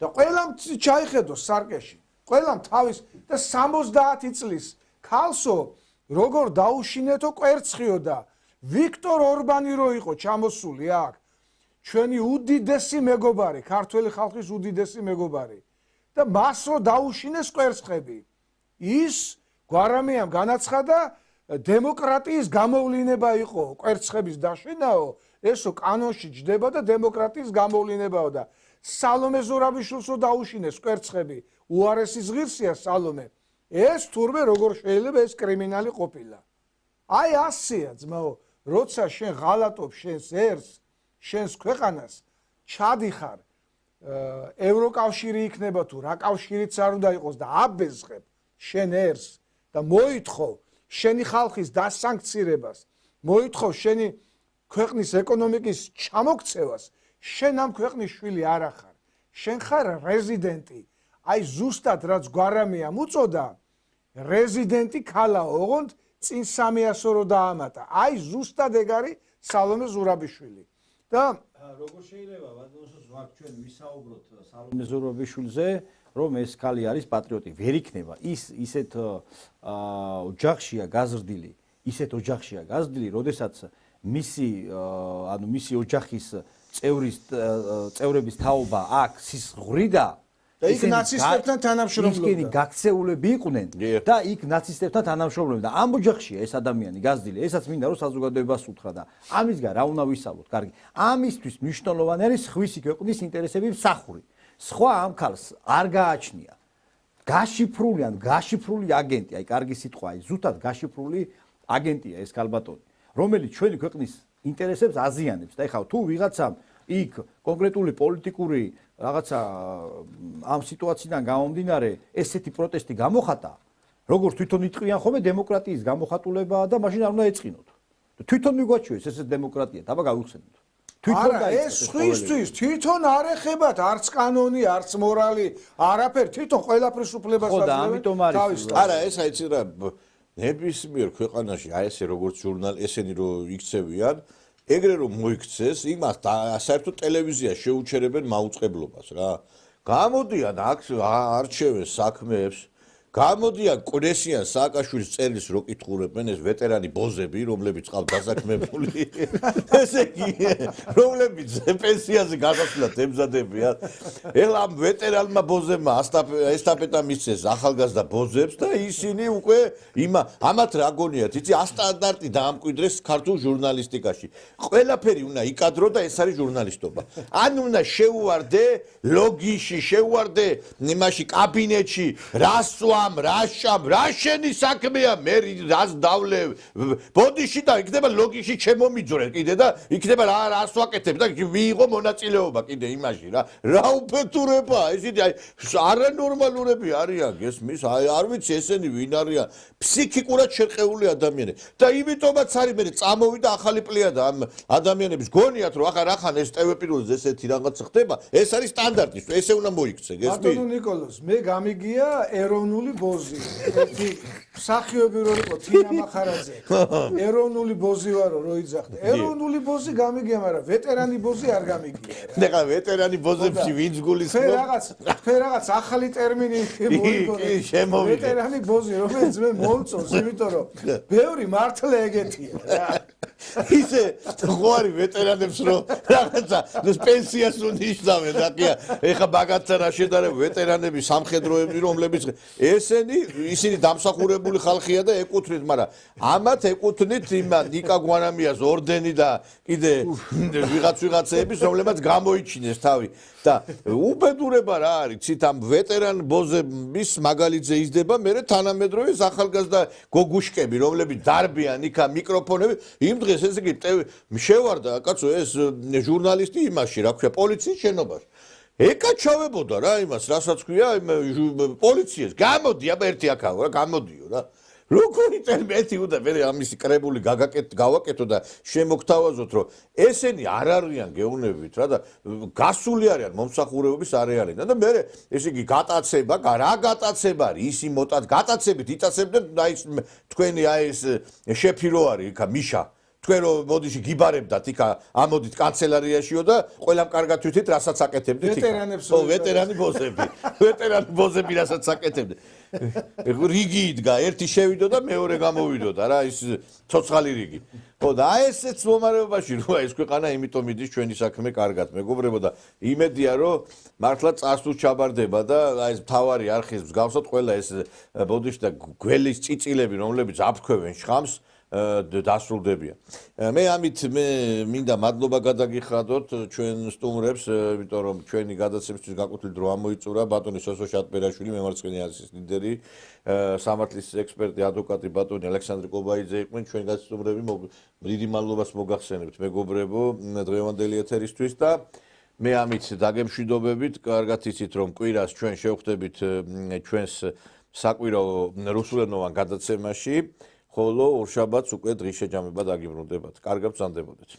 და ყველამ ჩაიხედო სარკეში. ყველამ თავის და 70 წლის ქალსო როგორ დაუშინეთო კვერცხიო და ვიქტორ ორბანი რო იყო ჩამოსული აქ ჩვენი უდიდესი მეგობარი ქართველი ხალხის უდიდესი მეგობარი და მას რო დაუშინეს კვერცხები ის გვარამიამ განაცხადა დემოკრატიის გამოვლინება იყო კვერცხების დაშინაო ესო კანონში ჯდება და დემოკრატიის გამოვლინებაო და სალომე ზურაბიშვილსო დაუშინეს კვერცხები უარესი ზღირსია სალომე ეს თურმე როგორ შეიძლება ეს კრიმინალი ყოფილა. აი ასეა ძმაო, როცა შენ ღალატობ შენს ერს, შენს ქვეყანას, ჩადიხარ ევროკავშირი იქნება თუ რა კავშირიც არ უნდა იყოს და აბეზღებ შენ ერს და მოითხოვ შენი ხალხის დასანქცირებას, მოითხოვ შენი ქვეყნის ეკონომიკის ჩამოქცევას, შენ ამ ქვეყნის შვილი არ ახარ. შენ ხარ რეზიდენტი. აი ზუსტად რაც გვარამიამ უწოდა რეზიდენტი ქალა ოღონდ წინ 300 რო დაამატა. აი ზუსტად ეგ არის სალომე ზურაბიშვილი. და როგორ შეიძლება ბატონოს ვარ ჩვენ ვისაუბროთ სალომე ზურაბიშვილზე, რომ ეს ქალი არის პატრიოტი. ვერ იქნება ის ისეთ ოჯახშია გაზრდილი, როდესაც მისი ოჯახის წევრების თაობა აქ სისხლიდა და იქ ნაცისტებთან თანამშრომლობდა. ისინი გაქცეულები იყვნენ და იქ ნაცისტებთან თანამშრომლობდა. ამ ოჯახშია ეს ადამიანი გაზრდილი, ესაც მინდა რომ საზოგადოებას უთხრა და ამისგან რა უნდა ვისაუბროთ? კარგი. ამისთვის მნიშვნელოვანი არის სხვისი ქვეყნის ინტერესების მსახური. სხვა ამ ქალს არ გააჩნია. გაშიფრული აგენტი, აი კარგი სიტყვა, აი ზუსტად გაშიფრული აგენტია ეს ქალბატონი, რომელიც ჩვენი ქვეყნის ინტერესებს აზიანებს და ეხლა თუ ვიღაცამ იქ კონკრეტული პოლიტიკური რაღაცა ამ სიტუაციიდან გამომდინარე ესეთი პროტესტი გამოხატა, როგორც თვითონ იტყვიან ხოლმე დემოკრატიის გამოხატულებაა და მაშინ არ უნდა ეწყინოთ. თვითონ მიგვაჩვიეს ესეც დემოკრატია, დაბა გავიხსენოთ. არა, ეს სხვისთვის თვითონ არ ეხებათ არც კანონი, არც მორალი, არაფერი, თვითონ ყველაფრის უფლებას აძლევენ. არა, ეს აიცი რა ნებისმიერ ქვეყანაში აი ესე როგორც ესენი რო იქცევიან ეგრე რომ მოიქცეს, იმას საერთოდ ტელევიზია შეუჩერებენ მაუწყებლობას რა. გამოდიან აქ არჩევენ საქმეებს, გამოდიან კნესიან სააკაშვილის წერილს რო კითხულობენ ეს ვეტერანი ბოზები, რომლებიც ყავთ დასაქმებული. ესე იგი, რომლებიც პენსიაზე გადასვლად ემზადებიან. ეხლა ამ ვეტერანმა ბოზებმა ესტაფეტა მისცეს ახალგაზრდა ბოზებს და ისინი უკვე ამათ რა გონიათ, იცი, ასტანდარტი დაამკვიდრეს ქართულ ჟურნალისტიკაში. ყველაფერი უნდა იკადრო და ეს არის ჟურნალისტობა. ან უნდა შეუვარდე ლოგიში, შეუვარდე იმაში კაბინეტში, რასვა რა შენი საქმეა მე რას დავლევ ბოდიში და იქნება ლოგიში ჩემო მიძვრე კიდე და იქნება რას ვაკეთებ და მიიღო მონაწილეობა კიდე იმაში რა უფეთურება ესეთი არანორმალურები არიან გესმის არ ვიცი ესენი ვინ არიან ფსიქიკურად შერყეული ადამიანები და იმიტომაც არის მე წამოვიდა ახალი პლიადა ამ ადამიანების გონიათ რომ ახან ეს ტელევიზორზე ესეთი რაღაც ხდება ეს არის სტანდარტი ესე უნდა მოიქცე გესმის ბატონო ნიკოლოზ მე გამიგია ეროვნული ბოზი ერთი მსახიობი რო იყო თინა მახარაძე ეროვნული ბოზი ვარო რო იძახდა ეროვნული ბოზი გამიგია მაგრამ ვეტერანი ბოზი არ გამიგია ნახა ვეტერანი ბოზებში ვინც გულისხმობს რაღაც ახალი ტერმინი შემოვიდა ვეტერანი ბოზი რომელიც მე მომწონს იმიტომ რომ ბევრი მართლა ეგეთია რა ისე ხوارი ვეტერანებს რო რაღაცა პენსიას უნიშნავენ და კი ეხა ბაგაცა რა შედარება ვეტერანები სამხედროები რომლებიც ისინი დამსახურებული ხალხია და ეკუთვნით მაგრამ ამათ ეკუთვნით ნიკა გვანამიას ორდენი და კიდე ვიღაცების რომლებიც გამოიჩინეს თავი და უბედურება რა არის ცით ამ ვეტერან ბოზების მაგალითზე იზრდება მე თანამედროვე ახალგაზრდა გოგუშკები რომლებიც დარბიან იქა მიკროფონები იმ დღეს ესე იგი შევარდა კაცო ეს ჟურნალისტი იმაში რა ქვია პოლიციის შენობაში ეკაჩავებოდა რა იმას რასაც ქვია პოლიციას გამოდი აბა ერთი აქაო რა გამოდიო რა როგორი ტერმეთი უნდა მე ამისი კრებული გავაკეთო და შემოგთავაზოთ რომ ესენი არ არიან გეუნებით რა და გასული არიან მომსახურებების არეალიდან და მე ესე იგი გატაცება რა გატაცება არის ისი მოტად გატაცებით იტაცებდნენ აი თქვენი აი ეს შეფი რო არის იქა მიშა თქვენ რომ მოდიში გიბარებდათ იქა ამოდით კანცელარიაშიო და ყველამ კარგად თვითით რასაც აკეთებდით იქა ო ვეტერანი ბოზები რასაც აკეთებდნენ რიგი იდგა ერთი შევიდო და მეორე გამოვიდოდა რა ის ცოცხალი რიგი ხო და აი ესეც მომარეობაში რა ეს ქვეყანა იმიტომ მიდის ჩვენი საქმე კარგად მეგობრებო და იმედია რომ მართლა წარსულს ჩაბარდება და აი ეს მთავარი არხის მსგავსად ყველა ეს ბოდიში და გველის წიწილები რომლებიც აფრქვევენ შხამს დასრულდებიან. მე ამით მინდა მადლობა გადაგიხადოთ ჩვენ სტუმრებს, იმიტომ რომ ჩვენი გადაცემისთვის გაკვეთილი დრო ამოიწურა ბატონი სოსო შატბერაშვილი, მემარცხენე აზიის ლიდერი, სამართლის ექსპერტი, ადვოკატი ბატონი ალექსანდრე კობაიძე იყვნენ ჩვენი გასტუმრები. დიდი მადლობას მოგახსენებთ მეგობრებო დღევანდელი ეთერისთვის და მე ამით დაგემშვიდობებით, კარგად იცით რომ კვირას ჩვენ შევხვდებით ჩვენს საკვირაო რუსულენოვან გადაცემაში. ხოლო ორშაბათს უკვე დღის შეჯამება დაგიბრუნდებათ. კარგად ბრძანდებოდეთ.